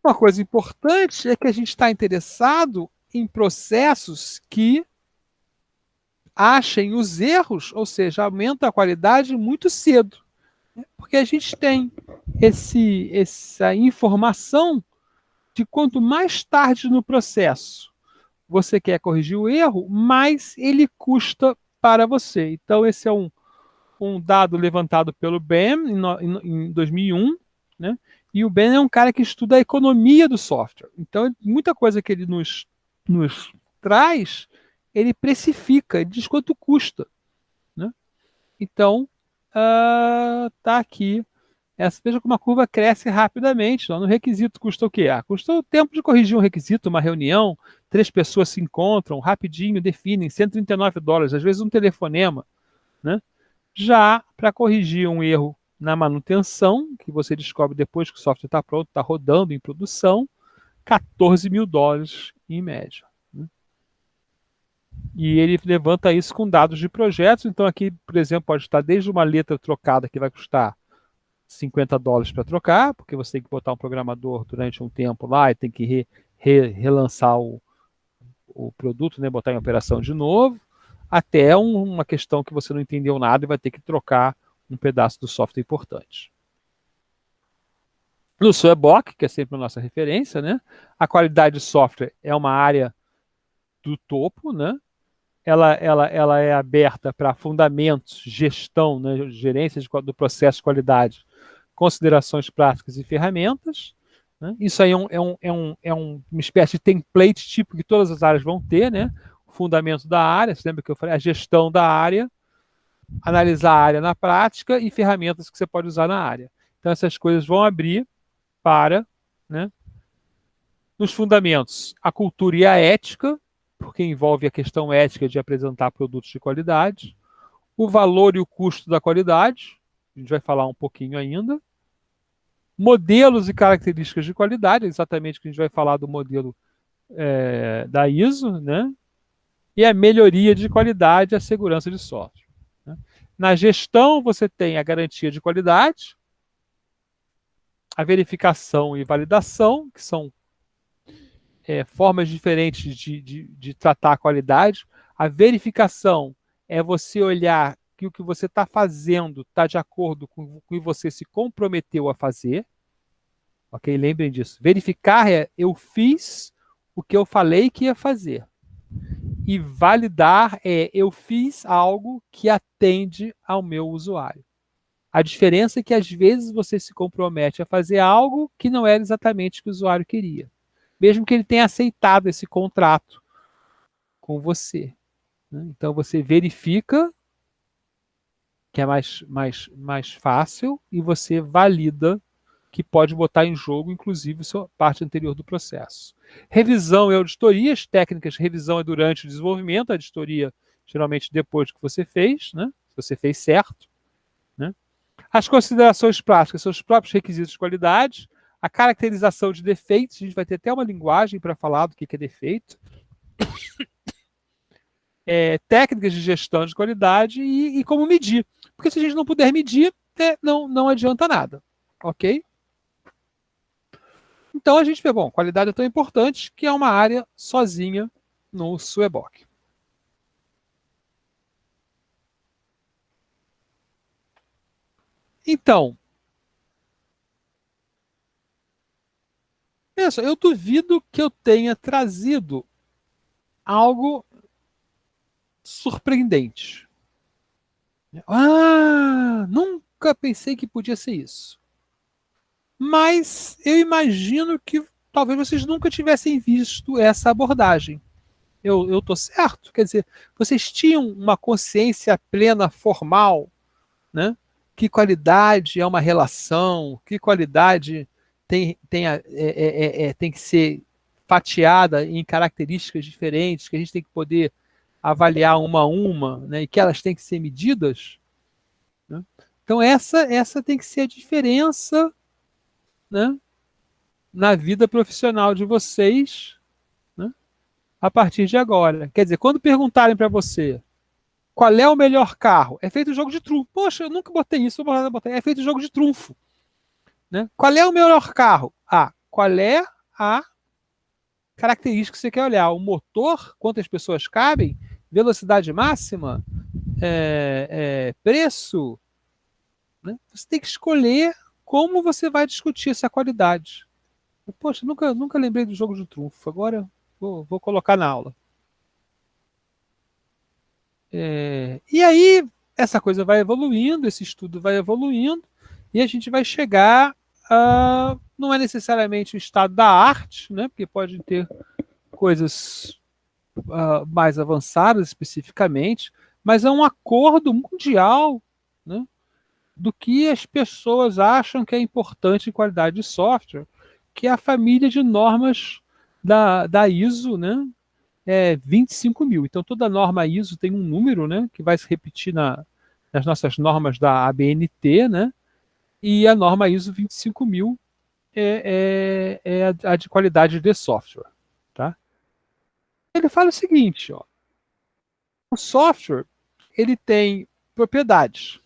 Uma coisa importante é que a gente está interessado em processos que achem os erros, ou seja, aumenta a qualidade muito cedo. Porque a gente tem essa informação de quanto mais tarde no processo você quer corrigir o erro, mais ele custa para você. Então, esse é um dado levantado pelo Ben em 2001, né? E o Ben é um cara que estuda a economia do software. Então, muita coisa que ele nos traz, ele precifica, ele diz quanto custa, né? Então, tá aqui. Veja como a curva cresce rapidamente. No requisito custa o quê? Custa o tempo de corrigir um requisito, uma reunião, 3 pessoas se encontram, rapidinho, definem, $139, às vezes um telefonema, né? Já para corrigir um erro na manutenção, que você descobre depois que o software está pronto, está rodando em produção, $14.000 em média. Né? E ele levanta isso com dados de projetos. Então, aqui, por exemplo, pode estar desde uma letra trocada que vai custar $50 para trocar, porque você tem que botar um programador durante um tempo lá e tem que relançar o produto, né, botar em operação de novo, até uma questão que você não entendeu nada e vai ter que trocar um pedaço do software importante. No Sweboc, que é sempre a nossa referência, né, a qualidade de software é uma área do topo, né, ela é aberta para fundamentos, gestão, né, gerência do processo de qualidade, considerações práticas e ferramentas. Né? Isso aí uma espécie de template tipo que todas as áreas vão ter, né? O fundamento da área, você lembra que eu falei? A gestão da área, analisar a área na prática e ferramentas que você pode usar na área. Então, essas coisas vão abrir para, né, nos fundamentos, a cultura e a ética, porque envolve a questão ética de apresentar produtos de qualidade, o valor e o custo da qualidade, a gente vai falar um pouquinho ainda, modelos e características de qualidade, exatamente que a gente vai falar do modelo da ISO, né? E a melhoria de qualidade e a segurança de software. Né? Na gestão, você tem a garantia de qualidade, a verificação e validação, que são formas diferentes de tratar a qualidade. A verificação é você olhar que o que você está fazendo está de acordo com o que você se comprometeu a fazer. Ok? Lembrem disso. Verificar é eu fiz o que eu falei que ia fazer. E validar é eu fiz algo que atende ao meu usuário. A diferença é que às vezes você se compromete a fazer algo que não era exatamente o que o usuário queria. Mesmo que ele tenha aceitado esse contrato com você. Né? Então você verifica, que é mais fácil, e você valida, que pode botar em jogo, inclusive, a sua parte anterior do processo. Revisão e auditorias, técnicas de revisão é durante o desenvolvimento, a auditoria geralmente depois que você fez, né? Se você fez certo. Né? As considerações práticas são os próprios requisitos de qualidade, a caracterização de defeitos, a gente vai ter até uma linguagem para falar do que é defeito, técnicas de gestão de qualidade e como medir. Porque se a gente não puder medir, não adianta nada. Ok? Então a gente vê, bom, qualidade é tão importante que é uma área sozinha no Sweboc. Então, pensa, eu duvido que eu tenha trazido algo surpreendente. Nunca pensei que podia ser isso. Mas eu imagino que talvez vocês nunca tivessem visto essa abordagem. Eu estou certo? Quer dizer, vocês tinham uma consciência plena formal, né? Que qualidade é uma relação, que qualidade tem que ser fatiada em características diferentes, que a gente tem que poder avaliar uma a uma, né? E que elas têm que ser medidas, né? Então essa tem que ser a diferença, né? Na vida profissional de vocês, né? A partir de agora. Quer dizer, quando perguntarem para você qual é o melhor carro, é feito jogo de trunfo. Poxa, eu nunca botei isso, eu botei. É feito jogo de trunfo, né? Qual é o melhor carro? Ah, qual é a característica que você quer olhar? O motor, quantas pessoas cabem, velocidade máxima, preço, né? Você tem que escolher como você vai discutir essa qualidade. Poxa, nunca lembrei do jogo de trunfo. Agora vou colocar na aula. E aí, essa coisa vai evoluindo, esse estudo vai evoluindo, e a gente vai chegar a. Não é necessariamente o estado da arte, né? Porque pode ter coisas mais avançadas especificamente, mas é um acordo mundial, né, do que as pessoas acham que é importante em qualidade de software, que é a família de normas da ISO, né, 25.000. Então, toda norma ISO tem um número, né, que vai se repetir nas nossas normas da ABNT, né, e a norma ISO 25.000 é a de qualidade de software. Tá? Ele fala o seguinte, ó, o software ele tem propriedades,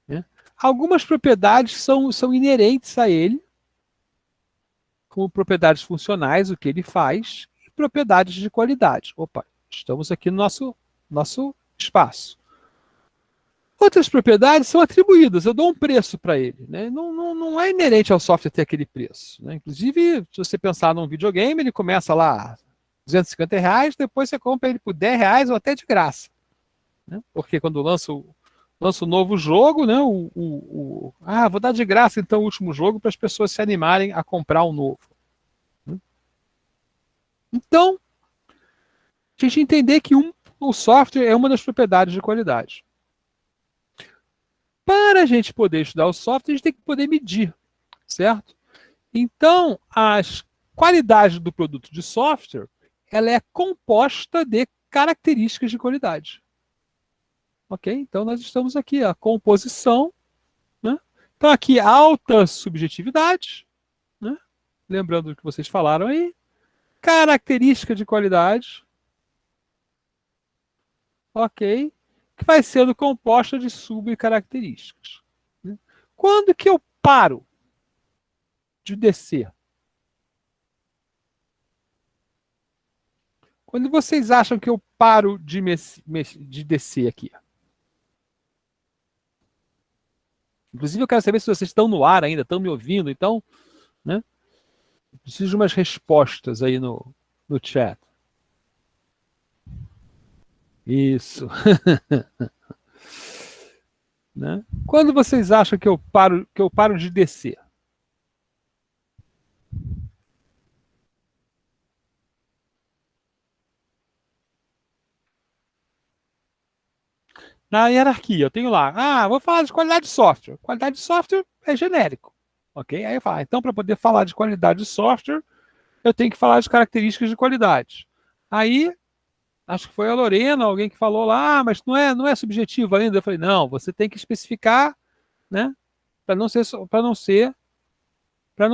né? Algumas propriedades são inerentes a ele, como propriedades funcionais, o que ele faz, e propriedades de qualidade. Opa, estamos aqui no nosso espaço. Outras propriedades são atribuídas, eu dou um preço para ele. Né? Não é inerente ao software ter aquele preço. Né? Inclusive, se você pensar num videogame, ele começa lá R$ 250, depois você compra ele por R$ 10 ou até de graça. Né? Porque quando lança o novo jogo, né? Vou dar de graça então o último jogo para as pessoas se animarem a comprar um novo. Né? Então, a gente entender que o software é uma das propriedades de qualidade. Para a gente poder estudar o software, a gente tem que poder medir, certo? Então, as qualidades do produto de software, ela é composta de características de qualidade. Ok? Então, nós estamos aqui, a composição, né? Então, aqui, alta subjetividade, né? Lembrando do que vocês falaram aí, característica de qualidade, ok? Que vai sendo composta de subcaracterísticas. Né? Quando que eu paro de descer? Quando vocês acham que eu paro de descer aqui? Inclusive, eu quero saber se vocês estão no ar ainda, estão me ouvindo, então, né? Preciso de umas respostas aí no chat. Isso. Né? Quando vocês acham que eu paro de descer? Na hierarquia, eu tenho lá, vou falar de qualidade de software. Qualidade de software é genérico. Ok? Aí eu falo, então, para poder falar de qualidade de software, eu tenho que falar de características de qualidade. Aí, acho que foi a Lorena, alguém que falou lá, mas não é subjetivo ainda. Eu falei, não, você tem que especificar, né? Para não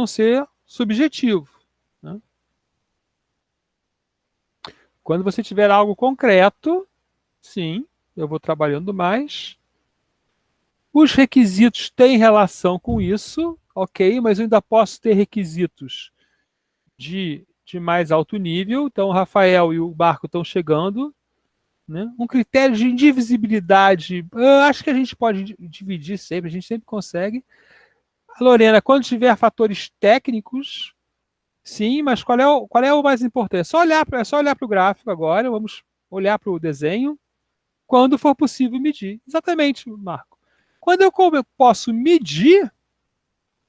ser subjetivo. Né? Quando você tiver algo concreto, sim, eu vou trabalhando mais. Os requisitos têm relação com isso, ok, mas eu ainda posso ter requisitos de mais alto nível. Então, o Rafael e o Marco estão chegando. Né? Um critério de indivisibilidade, eu acho que a gente pode dividir sempre, a gente sempre consegue. A Lorena, quando tiver fatores técnicos, sim, mas qual é o mais importante? É só olhar para o gráfico agora, vamos olhar para o desenho, quando for possível medir. Exatamente, Marco. Quando eu posso medir,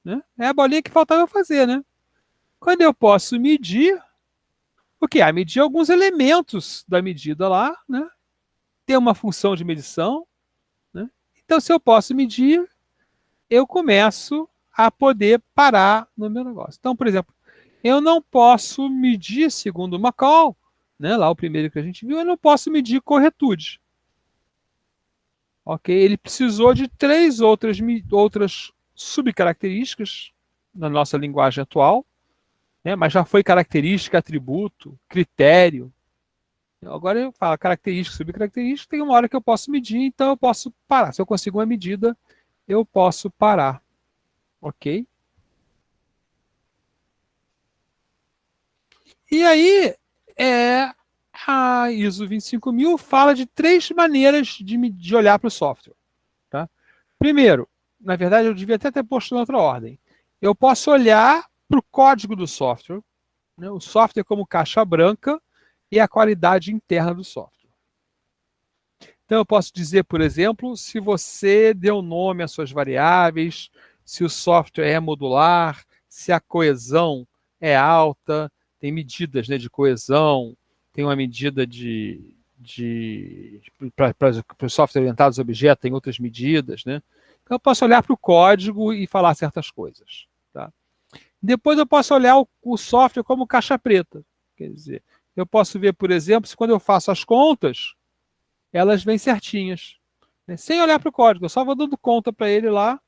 né? É a bolinha que faltava eu fazer, né? Quando eu posso medir, o que? Medir alguns elementos da medida lá, né? Tem uma função de medição, né? Então, se eu posso medir, eu começo a poder parar no meu negócio. Então, por exemplo, eu não posso medir, segundo o McCall, né, lá o primeiro que a gente viu, eu não posso medir corretude. Ok? Ele precisou de três outras subcaracterísticas na nossa linguagem atual, né, mas já foi característica, atributo, critério. Agora eu falo característica, subcaracterística, tem uma hora que eu posso medir, então eu posso parar. Se eu consigo uma medida, eu posso parar. Ok? E aí, a ISO 25000 fala de três maneiras de olhar para o software. Tá? Primeiro, na verdade, eu devia até ter posto em outra ordem. Eu posso olhar para o código do software, né, o software como caixa branca e a qualidade interna do software. Então, eu posso dizer, por exemplo, se você deu nome às suas variáveis, se o software é modular, se a coesão é alta, tem medidas, né, de coesão, tem uma medida para os software orientados a objetos, tem outras medidas. Né? Então, eu posso olhar para o código e falar certas coisas. Tá? Depois, eu posso olhar o software como caixa preta. Quer dizer, eu posso ver, por exemplo, se quando eu faço as contas, elas vêm certinhas, né? Sem olhar para o código, eu só vou dando conta para ele lá,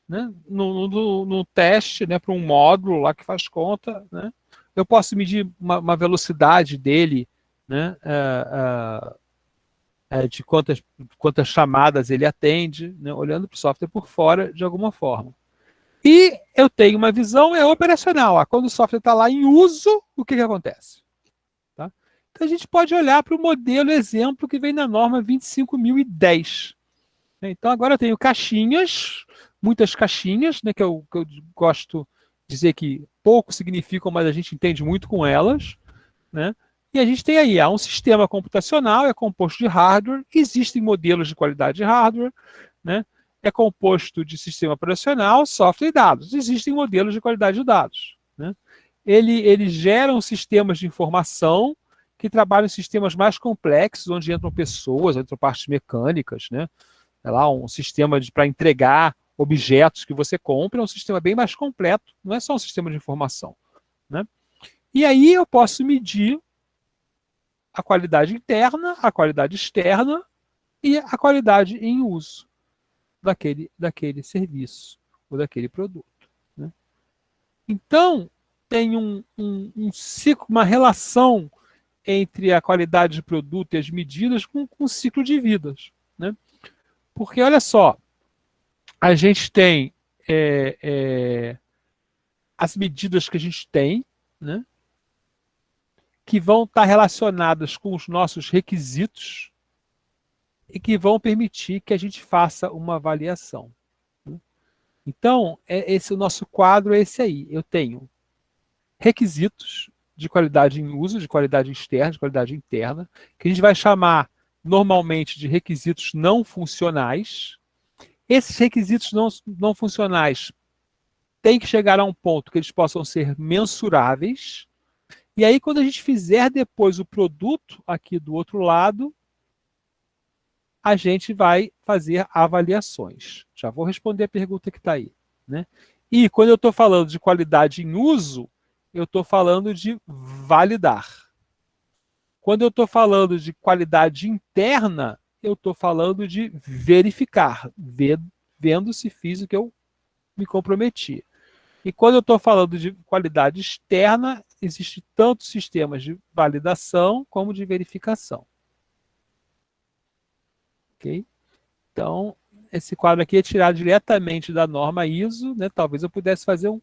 né? No teste, né? Para um módulo lá que faz conta, né? Eu posso medir uma velocidade dele, né? De quantas chamadas ele atende, né? Olhando para o software por fora de alguma forma. E eu tenho uma visão operacional. Quando o software está lá em uso, o que acontece? Tá? Então, a gente pode olhar para o modelo exemplo que vem na norma 25010. Então, agora eu tenho caixinhas, muitas caixinhas, né, que eu gosto de dizer que pouco significam, mas a gente entende muito com elas. Né? E a gente tem aí um sistema computacional, é composto de hardware, existem modelos de qualidade de hardware, né? É composto de sistema operacional, software e dados. Existem modelos de qualidade de dados. Né? Eles geram sistemas de informação que trabalham em sistemas mais complexos, onde entram pessoas, entram partes mecânicas, né? É lá um sistema para entregar objetos que você compra, é um sistema bem mais completo, não é só um sistema de informação. Né? E aí eu posso medir a qualidade interna, a qualidade externa e a qualidade em uso daquele serviço ou daquele produto. Né? Então, tem um ciclo, uma relação entre a qualidade de produto e as medidas com o ciclo de vidas. Né? Porque, olha só, a gente tem as medidas que a gente tem, né? Que vão estar relacionadas com os nossos requisitos e que vão permitir que a gente faça uma avaliação. Né? Então, esse o nosso quadro é esse aí. Eu tenho requisitos de qualidade em uso, de qualidade externa, de qualidade interna, que a gente vai chamar normalmente de requisitos não funcionais. Esses requisitos não funcionais têm que chegar a um ponto que eles possam ser mensuráveis. E aí, quando a gente fizer depois o produto aqui do outro lado, a gente vai fazer avaliações. Já vou responder a pergunta que está aí. Né? E quando eu estou falando de qualidade em uso, eu estou falando de validar. Quando eu estou falando de qualidade interna, eu estou falando de verificar, vendo se fiz o que eu me comprometi. E quando eu estou falando de qualidade externa, existem tanto sistemas de validação como de verificação. Ok? Então, esse quadro aqui é tirado diretamente da norma ISO, né? Talvez eu pudesse fazer um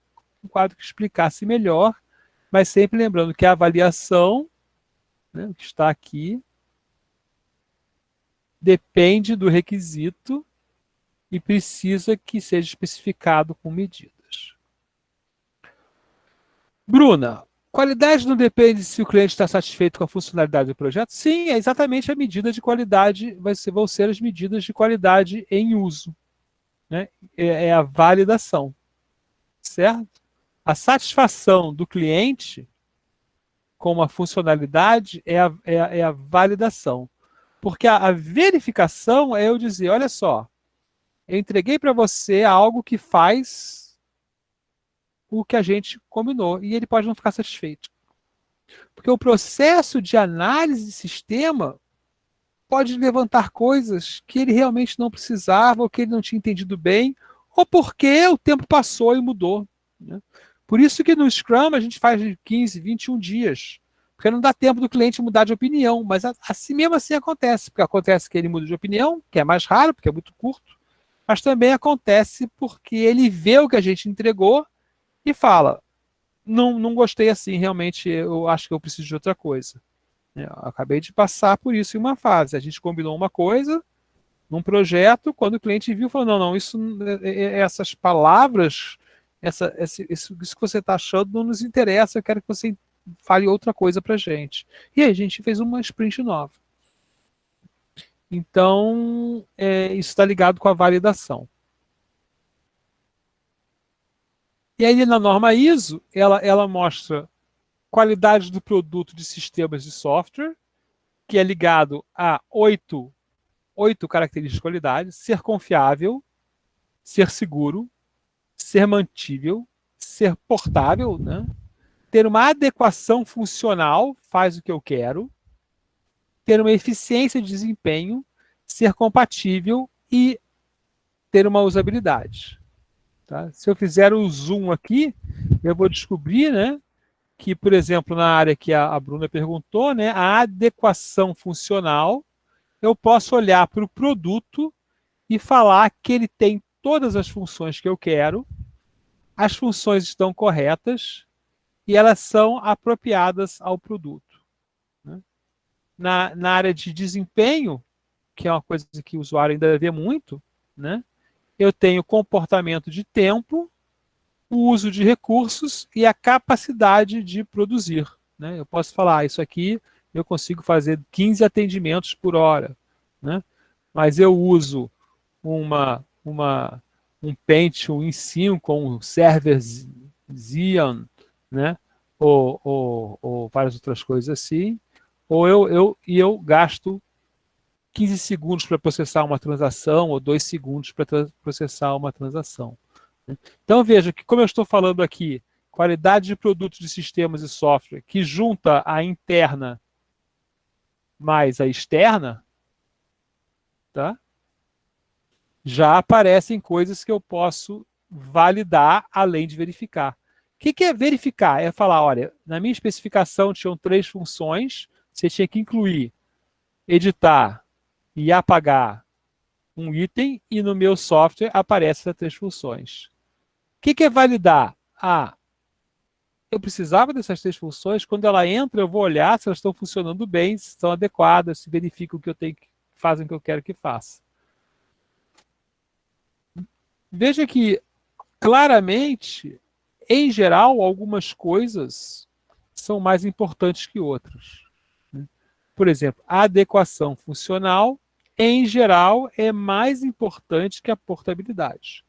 quadro que explicasse melhor, mas sempre lembrando que a avaliação, né, que está aqui, depende do requisito e precisa que seja especificado com medidas. Bruna, qualidade não depende se o cliente está satisfeito com a funcionalidade do projeto? Sim, é exatamente a medida de qualidade, vão ser as medidas de qualidade em uso. Né? É a validação. certo? A satisfação do cliente com uma funcionalidade é a validação. Porque a verificação é eu dizer, olha só, eu entreguei para você algo que faz o que a gente combinou, e ele pode não ficar satisfeito. Porque o processo de análise de sistema pode levantar coisas que ele realmente não precisava, ou que ele não tinha entendido bem, ou porque o tempo passou e mudou, né? Por isso que no Scrum a gente faz de 15, 21 dias, porque não dá tempo do cliente mudar de opinião, mas assim mesmo assim acontece, porque acontece que ele muda de opinião, que é mais raro, porque é muito curto, mas também acontece porque ele vê o que a gente entregou e fala, não gostei assim, realmente eu acho que eu preciso de outra coisa. Eu acabei de passar por isso em uma fase. A gente combinou uma coisa num projeto, quando o cliente viu, falou, não, isso, essas palavras, isso que você está achando não nos interessa, eu quero que você fale outra coisa para a gente. E aí a gente fez uma sprint nova. Então, isso está ligado com a validação. E aí na norma ISO, ela mostra qualidade do produto de sistemas de software, que é ligado a 8 características de qualidade: ser confiável, ser seguro, ser mantível, ser portável, né? Ter uma adequação funcional, faz o que eu quero, ter uma eficiência de desempenho, ser compatível e ter uma usabilidade. Tá? Se eu fizer o zoom aqui, eu vou descobrir, né, que, por exemplo, na área que a Bruna perguntou, né, a adequação funcional, eu posso olhar para o produto e falar que ele tem todas as funções que eu quero, as funções estão corretas e elas são apropriadas ao produto, né? Na área de desempenho, que é uma coisa que o usuário ainda vê muito, né, eu tenho comportamento de tempo, o uso de recursos e a capacidade de produzir, né? Eu posso falar, isso aqui eu consigo fazer 15 atendimentos por hora, né? Mas eu uso um Pentium i5 com um server Xeon, né? Ou várias outras coisas assim, ou eu gasto 15 segundos para processar uma transação, ou 2 segundos para processar uma transação. Então veja que, como eu estou falando aqui, qualidade de produtos de sistemas e software que junta a interna mais a externa, tá? Já aparecem coisas que eu posso validar além de verificar. O que é verificar? É falar, olha, na minha especificação tinham 3 funções, você tinha que incluir, editar e apagar um item, e no meu software aparecem essas 3 funções. O que é validar? Eu precisava dessas 3 funções, quando ela entra, eu vou olhar se elas estão funcionando bem, se estão adequadas, se verificam o que eu tenho que fazem o que eu quero que faça. Veja que, claramente, em geral, algumas coisas são mais importantes que outras. Por exemplo, a adequação funcional, em geral, é mais importante que a portabilidade.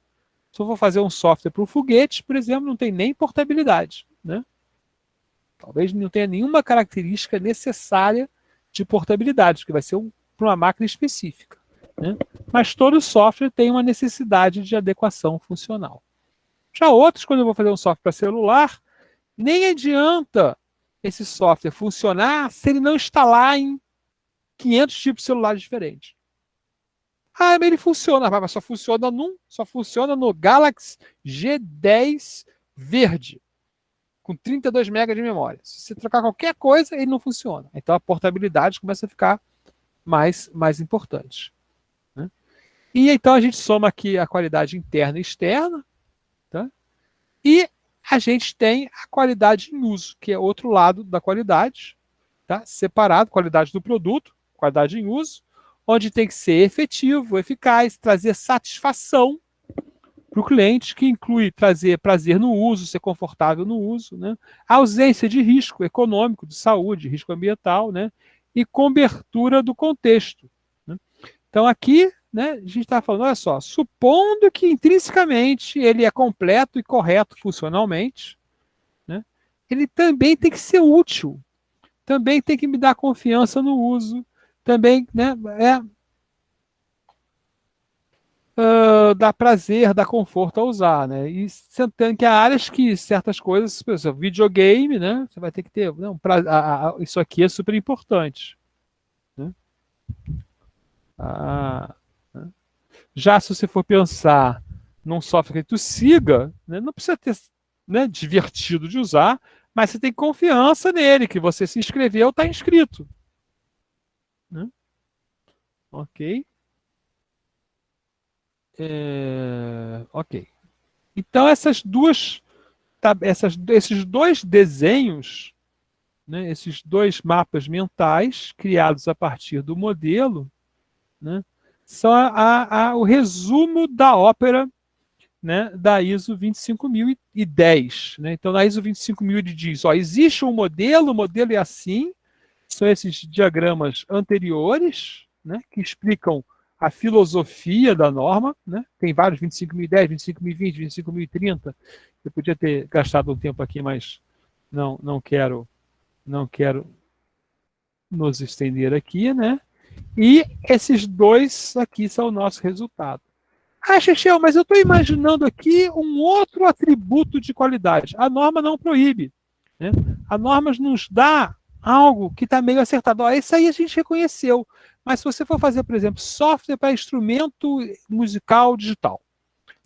Se eu for fazer um software para um foguete, por exemplo, não tem nem portabilidade, né? Talvez não tenha nenhuma característica necessária de portabilidade, porque vai ser para uma máquina específica, né? Mas todo software tem uma necessidade de adequação funcional. Já outros, quando eu vou fazer um software para celular, nem adianta esse software funcionar se ele não instalar em 500 tipos de celulares diferentes. Mas ele funciona, mas só funciona no Galaxy G10 verde, com 32 MB de memória. Se você trocar qualquer coisa, ele não funciona. Então a portabilidade começa a ficar mais importante, né? E então a gente soma aqui a qualidade interna e externa, tá? E a gente tem a qualidade em uso, que é outro lado da qualidade, tá? Separado, qualidade do produto, qualidade em uso, onde tem que ser efetivo, eficaz, trazer satisfação para o cliente, que inclui trazer prazer no uso, ser confortável no uso, né? A ausência de risco econômico, de saúde, risco ambiental, né? E cobertura do contexto, né? Então aqui né, a gente está falando, olha só, supondo que intrinsecamente ele é completo e correto funcionalmente, né, ele também tem que ser útil, também tem que me dar confiança no uso, também, né, dá prazer, dá conforto a usar, né? E sentando que há áreas que certas coisas, por exemplo, videogame, né? Você vai ter que ter, não, isso aqui é super importante, né? Ah, né? Já se você for pensar num software que tu siga, né, não precisa ter, né, divertido de usar, mas você tem confiança nele, que você se inscreveu, está inscrito, né? Ok? Ok. Então esses dois desenhos, né, esses dois mapas mentais criados a partir do modelo, né, são o resumo da ópera, né, da ISO 25010. Né? Então, na ISO 25000 ele diz, ó, existe um modelo, o modelo é assim, são esses diagramas anteriores, né, que explicam a filosofia da norma, né? Tem vários 25010, 25020, 25030. Eu podia ter gastado um tempo aqui, mas não quero nos estender aqui, né? E esses dois aqui são o nosso resultado. Ah, Chechel, mas eu estou imaginando aqui um outro atributo de qualidade. A norma não proíbe, né? A norma nos dá algo que está meio acertado. Ó, isso aí a gente reconheceu. Mas se você for fazer, por exemplo, software para instrumento musical digital,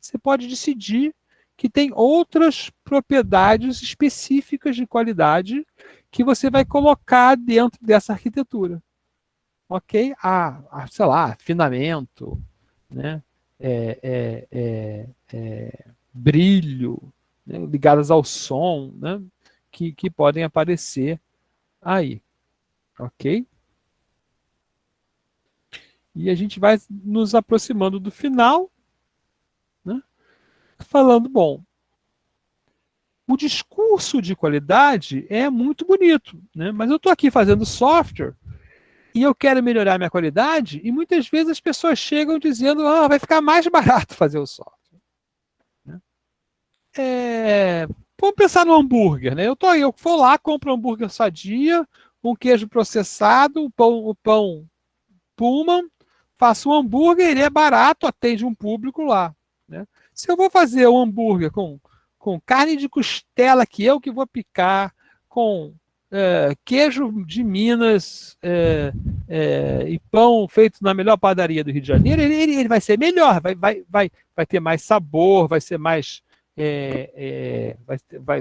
você pode decidir que tem outras propriedades específicas de qualidade que você vai colocar dentro dessa arquitetura. Ok? Sei lá, afinamento, né? Brilho, né? Ligadas ao som, né? Que podem aparecer aí. Ok? E a gente vai nos aproximando do final, né? Falando, bom, o discurso de qualidade é muito bonito, né? Mas eu estou aqui fazendo software e eu quero melhorar minha qualidade e muitas vezes as pessoas chegam dizendo, vai ficar mais barato fazer o software. Né? Vamos pensar no hambúrguer, né? Eu vou lá, compro um hambúrguer Sadia, um queijo processado, o pão Pullman, faço um hambúrguer, ele é barato, atende um público lá. Né? Se eu vou fazer um hambúrguer com carne de costela, que eu que vou picar, com queijo de Minas e pão feito na melhor padaria do Rio de Janeiro, ele vai ser melhor, vai ter mais sabor, vai ser mais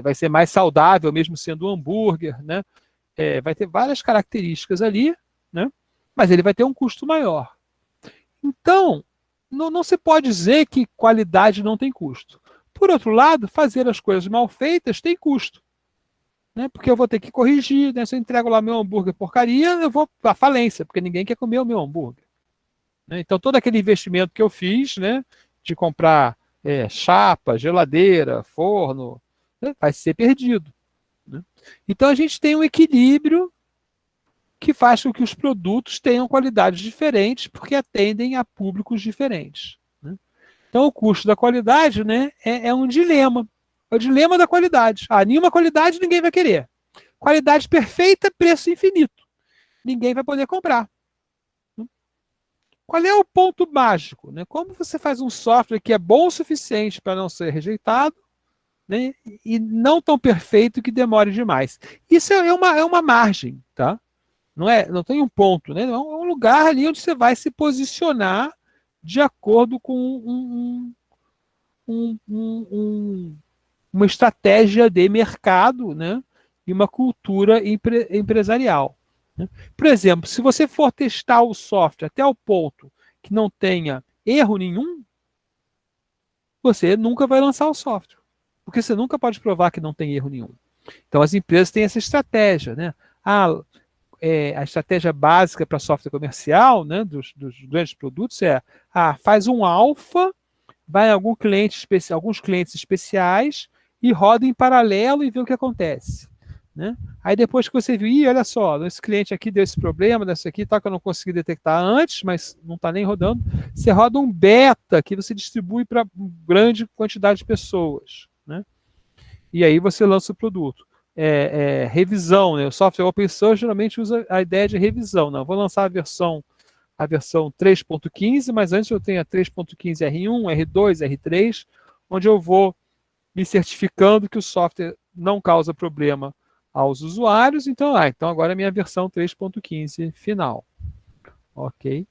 vai ser mais saudável, mesmo sendo um hambúrguer, né? Vai ter várias características ali, né? Mas ele vai ter um custo maior. Então, não se pode dizer que qualidade não tem custo. Por outro lado, fazer as coisas mal feitas tem custo. Né? Porque eu vou ter que corrigir, né? Se eu entrego lá meu hambúrguer porcaria, eu vou à falência, porque ninguém quer comer o meu hambúrguer. Né? Então, todo aquele investimento que eu fiz, né, de comprar chapa, geladeira, forno, né, vai ser perdido. Né? Então, a gente tem um equilíbrio que faz com que os produtos tenham qualidades diferentes, porque atendem a públicos diferentes. Né? Então, o custo da qualidade, né, é um dilema. É o dilema da qualidade. Nenhuma qualidade ninguém vai querer. Qualidade perfeita, preço infinito. Ninguém vai poder comprar. Qual é o ponto mágico? Né? Como você faz um software que é bom o suficiente para não ser rejeitado, né, e não tão perfeito que demore demais? Isso é uma margem, tá? Não tem um ponto, né? É um lugar ali onde você vai se posicionar de acordo com uma estratégia de mercado, né? E uma cultura empresarial. Né? Por exemplo, se você for testar o software até o ponto que não tenha erro nenhum, você nunca vai lançar o software. Porque você nunca pode provar que não tem erro nenhum. Então as empresas têm essa estratégia, né? A estratégia básica para software comercial, né, dos grandes produtos faz um alfa, vai em alguns clientes especiais e roda em paralelo e vê o que acontece. né? Aí depois que você viu, ih, olha só, esse cliente aqui deu esse problema, desse aqui, tá, que eu não consegui detectar antes, mas não está nem rodando. Você roda um beta que você distribui para grande quantidade de pessoas, né? E aí você lança o produto. Revisão, né? O software open source geralmente usa a ideia de revisão. Não, vou lançar a versão 3.15, mas antes eu tenho a 3.15 R1, R2, R3, onde eu vou me certificando que o software não causa problema aos usuários. Então agora é a minha versão 3.15 final. Ok?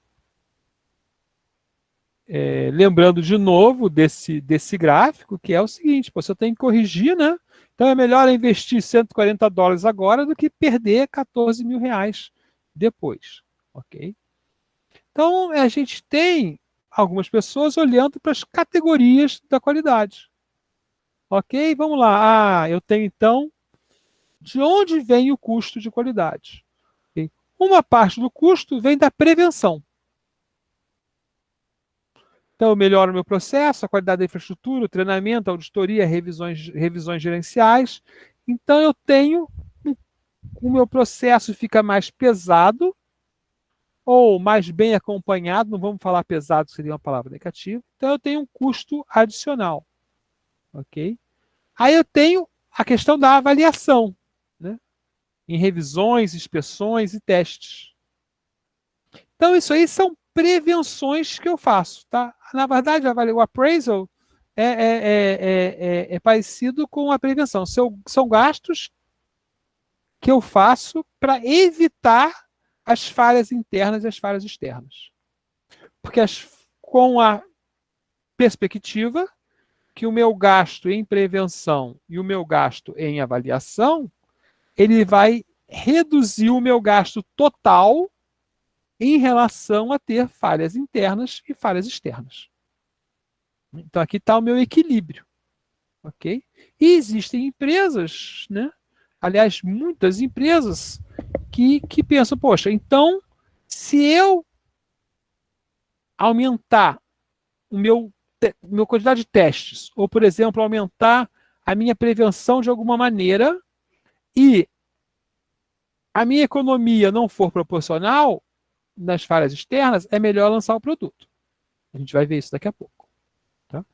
Lembrando de novo desse gráfico, que é o seguinte, você tem que corrigir, né? Então é melhor investir US$ 140 agora do que perder R$ 14.000 depois. Ok? Então a gente tem algumas pessoas olhando para as categorias da qualidade. Ok? Vamos lá. Eu tenho então de onde vem o custo de qualidade. Ok? Uma parte do custo vem da prevenção. Então, eu melhoro o meu processo, a qualidade da infraestrutura, o treinamento, a auditoria, revisões gerenciais. Então, o meu processo fica mais pesado ou mais bem acompanhado, não vamos falar pesado, seria uma palavra negativa. Então, eu tenho um custo adicional. Ok? Aí eu tenho a questão da avaliação, né? Em revisões, inspeções e testes. Então, isso aí são prevenções que eu faço. Tá? Na verdade, o appraisal é parecido com a prevenção. São gastos que eu faço para evitar as falhas internas e as falhas externas. Porque com a perspectiva que o meu gasto em prevenção e o meu gasto em avaliação, ele vai reduzir o meu gasto total em relação a ter falhas internas e falhas externas. Então, aqui está o meu equilíbrio. Ok? E existem empresas, né? Aliás, muitas empresas que pensam, poxa, então, se eu aumentar o meu quantidade de testes, ou, por exemplo, aumentar a minha prevenção de alguma maneira, e a minha economia não for proporcional nas falhas externas, é melhor lançar o produto. A gente vai ver isso daqui a pouco. Tá?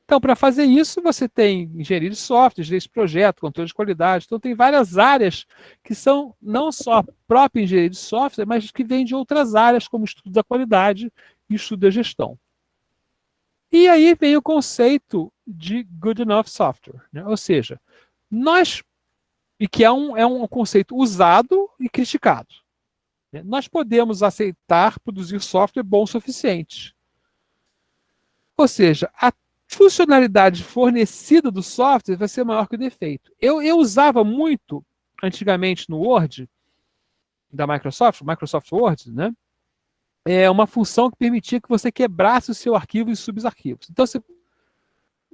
Então, para fazer isso, você tem engenharia de software, engenharia de projeto, controle de qualidade. Então, tem várias áreas que são não só a própria engenharia de software, mas que vêm de outras áreas, como estudo da qualidade e estudo da gestão. E aí vem o conceito de good enough software. Né? Ou seja, e que é um conceito usado e criticado. Né? Nós podemos aceitar produzir software bom o suficiente. Ou seja, a funcionalidade fornecida do software vai ser maior que o defeito. Eu usava muito, antigamente, no Word, da Microsoft Word, né? Uma função que permitia que você quebrasse o seu arquivo em subarquivos. Então,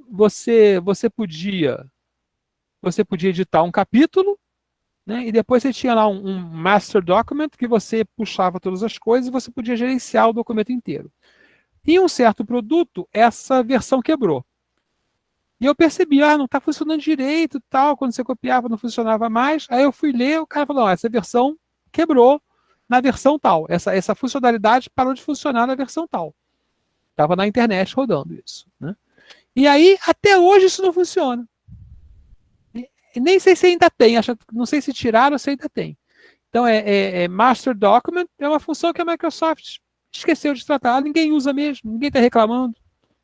você podia editar um capítulo, né? E depois você tinha lá um master document que você puxava todas as coisas e você podia gerenciar o documento inteiro. Em um certo produto, essa versão quebrou. E eu percebi, não está funcionando direito, tal, quando você copiava não funcionava mais. Aí eu fui ler, o cara falou, essa versão quebrou na versão tal. Essa funcionalidade parou de funcionar na versão tal. Estava na internet rodando isso. Né? E aí, até hoje, isso não funciona. E nem sei se ainda tem, não sei se tiraram ou se ainda tem. Então, Master Document é uma função que a Microsoft esqueceu de tratar. Ninguém usa mesmo, ninguém está reclamando.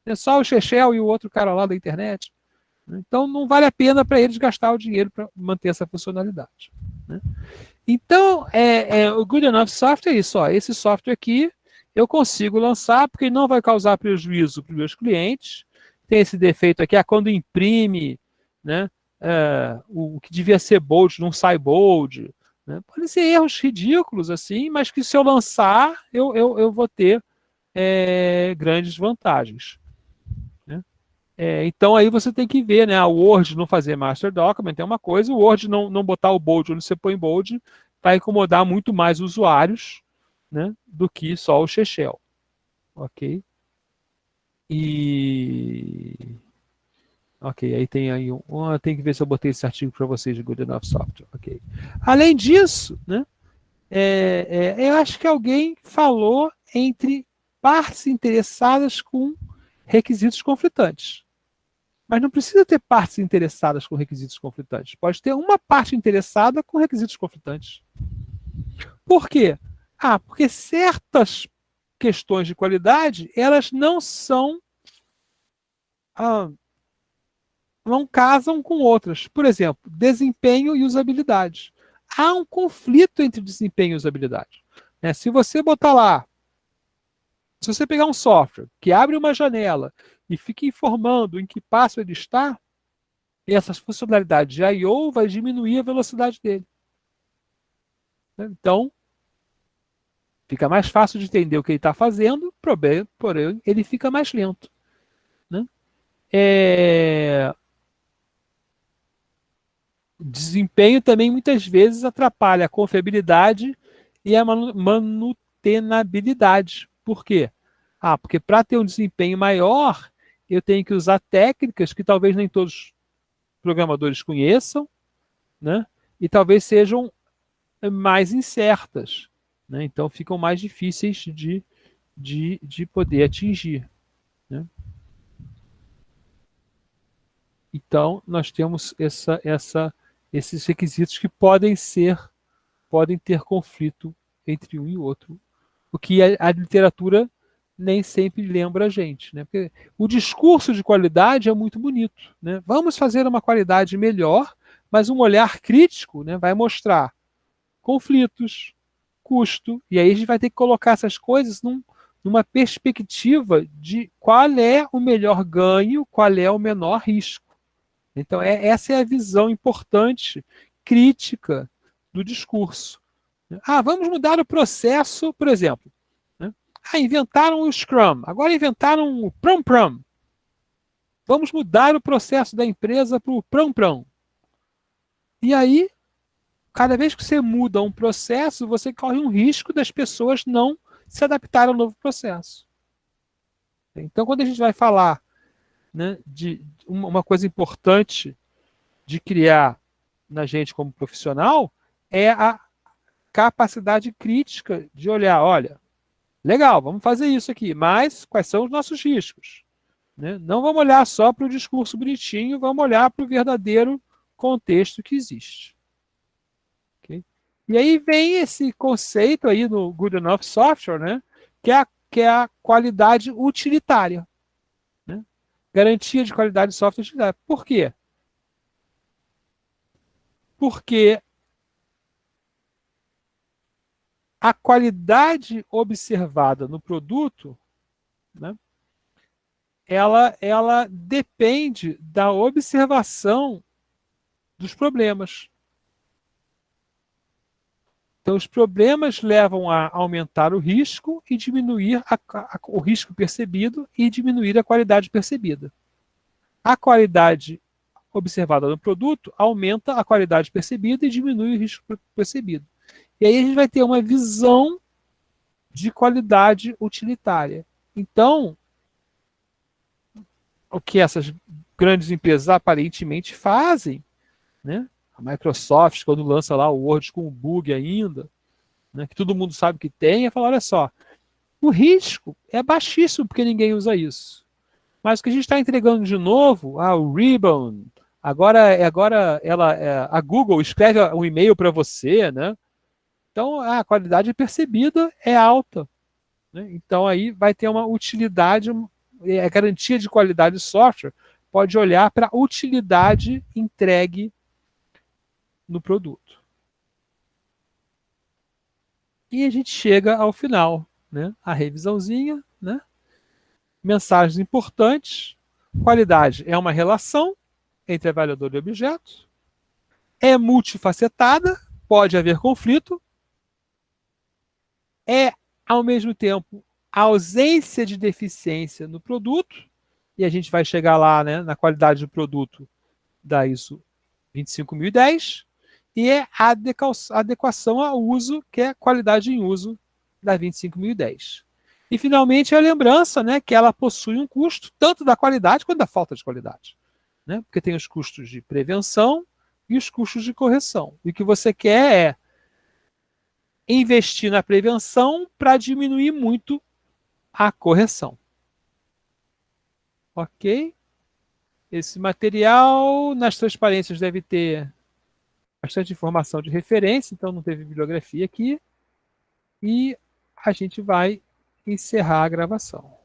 É só o Chechel e o outro cara lá da internet. Então, não vale a pena para eles gastar o dinheiro para manter essa funcionalidade. Né? Então, o Good Enough Software é isso. Esse software aqui eu consigo lançar porque não vai causar prejuízo para os meus clientes. Tem esse defeito aqui, quando imprime, né, o que devia ser bold não sai bold. Né? Podem ser erros ridículos, assim, mas que se eu lançar, eu vou ter grandes vantagens. Né? Então aí você tem que ver, né? O Word não fazer Master Document é uma coisa, o Word não botar o bold onde você põe bold vai incomodar muito mais usuários, né, do que só o Shell. Ok? E Ok, aí tem aí tem que ver se eu botei esse artigo para vocês de Good Enough Software. Ok. Além disso, né, eu acho que alguém falou entre partes interessadas com requisitos conflitantes. Mas não precisa ter partes interessadas com requisitos conflitantes. Pode ter uma parte interessada com requisitos conflitantes. Por quê? Ah, porque certas questões de qualidade, elas não são, ah, não casam com outras. Por exemplo, desempenho e usabilidade. Há um conflito entre desempenho e usabilidade. Né? Se você botar lá, se você pegar um software que abre uma janela e fica informando em que passo ele está, essas funcionalidades de I/O vai diminuir a velocidade dele. Né? Então, fica mais fácil de entender o que ele está fazendo, porém, ele fica mais lento. Né? Desempenho também muitas vezes atrapalha a confiabilidade e a manutenabilidade. Por quê? Ah, porque para ter um desempenho maior, eu tenho que usar técnicas que talvez nem todos os programadores conheçam, né? E talvez sejam mais incertas. Né? Então ficam mais difíceis de poder atingir. Né? Então nós temos esses requisitos que podem ter conflito entre um e outro, o que a literatura nem sempre lembra a gente. Né? Porque o discurso de qualidade é muito bonito. Né? Vamos fazer uma qualidade melhor, mas um olhar crítico, né, vai mostrar conflitos, custo, e aí a gente vai ter que colocar essas coisas numa perspectiva de qual é o melhor ganho, qual é o menor risco. Então, essa é a visão importante, crítica do discurso. Ah, vamos mudar o processo, por exemplo. Né? Ah, inventaram o Scrum, agora inventaram o Prum Prum. Vamos mudar o processo da empresa para o Prum Prum. E aí, cada vez que você muda um processo, você corre um risco das pessoas não se adaptarem ao novo processo. Então, quando a gente vai falar, né, de uma coisa importante de criar na gente como profissional, é a capacidade crítica de olhar, olha, legal, vamos fazer isso aqui, mas quais são os nossos riscos? Né? Não vamos olhar só para o discurso bonitinho, vamos olhar para o verdadeiro contexto que existe. Okay? E aí vem esse conceito aí no Good Enough Software, né? Que é a qualidade utilitária. Né? Garantia de qualidade de software utilitária. Por quê? Porque a qualidade observada no produto, né, ela depende da observação dos problemas. Então, os problemas levam a aumentar o risco e diminuir o risco percebido e diminuir a qualidade percebida. A qualidade observada no produto aumenta a qualidade percebida e diminui o risco percebido. E aí a gente vai ter uma visão de qualidade utilitária. Então, o que essas grandes empresas aparentemente fazem, né? A Microsoft, quando lança lá o Word com bug ainda, né, que todo mundo sabe que tem, é falar, olha só, o risco é baixíssimo porque ninguém usa isso. Mas o que a gente está entregando de novo, o Rebound, agora a Google escreve um e-mail para você, né? Então a qualidade percebida é alta. Né? Então aí vai ter uma utilidade, a garantia de qualidade de software pode olhar para a utilidade entregue no produto. E a gente chega ao final, né? A revisãozinha, né? Mensagens importantes. Qualidade é uma relação entre avaliador e objeto. É multifacetada, pode haver conflito. É, ao mesmo tempo, a ausência de deficiência no produto. E a gente vai chegar lá, né, na qualidade do produto da ISO 25010. E é a adequação ao uso, que é a qualidade em uso da 25010. E, finalmente, a lembrança, né, que ela possui um custo tanto da qualidade quanto da falta de qualidade. né? Porque tem os custos de prevenção e os custos de correção. E o que você quer é investir na prevenção para diminuir muito a correção. Ok? Esse material, nas transparências, deve ter bastante informação de referência, então não teve bibliografia aqui. E a gente vai encerrar a gravação.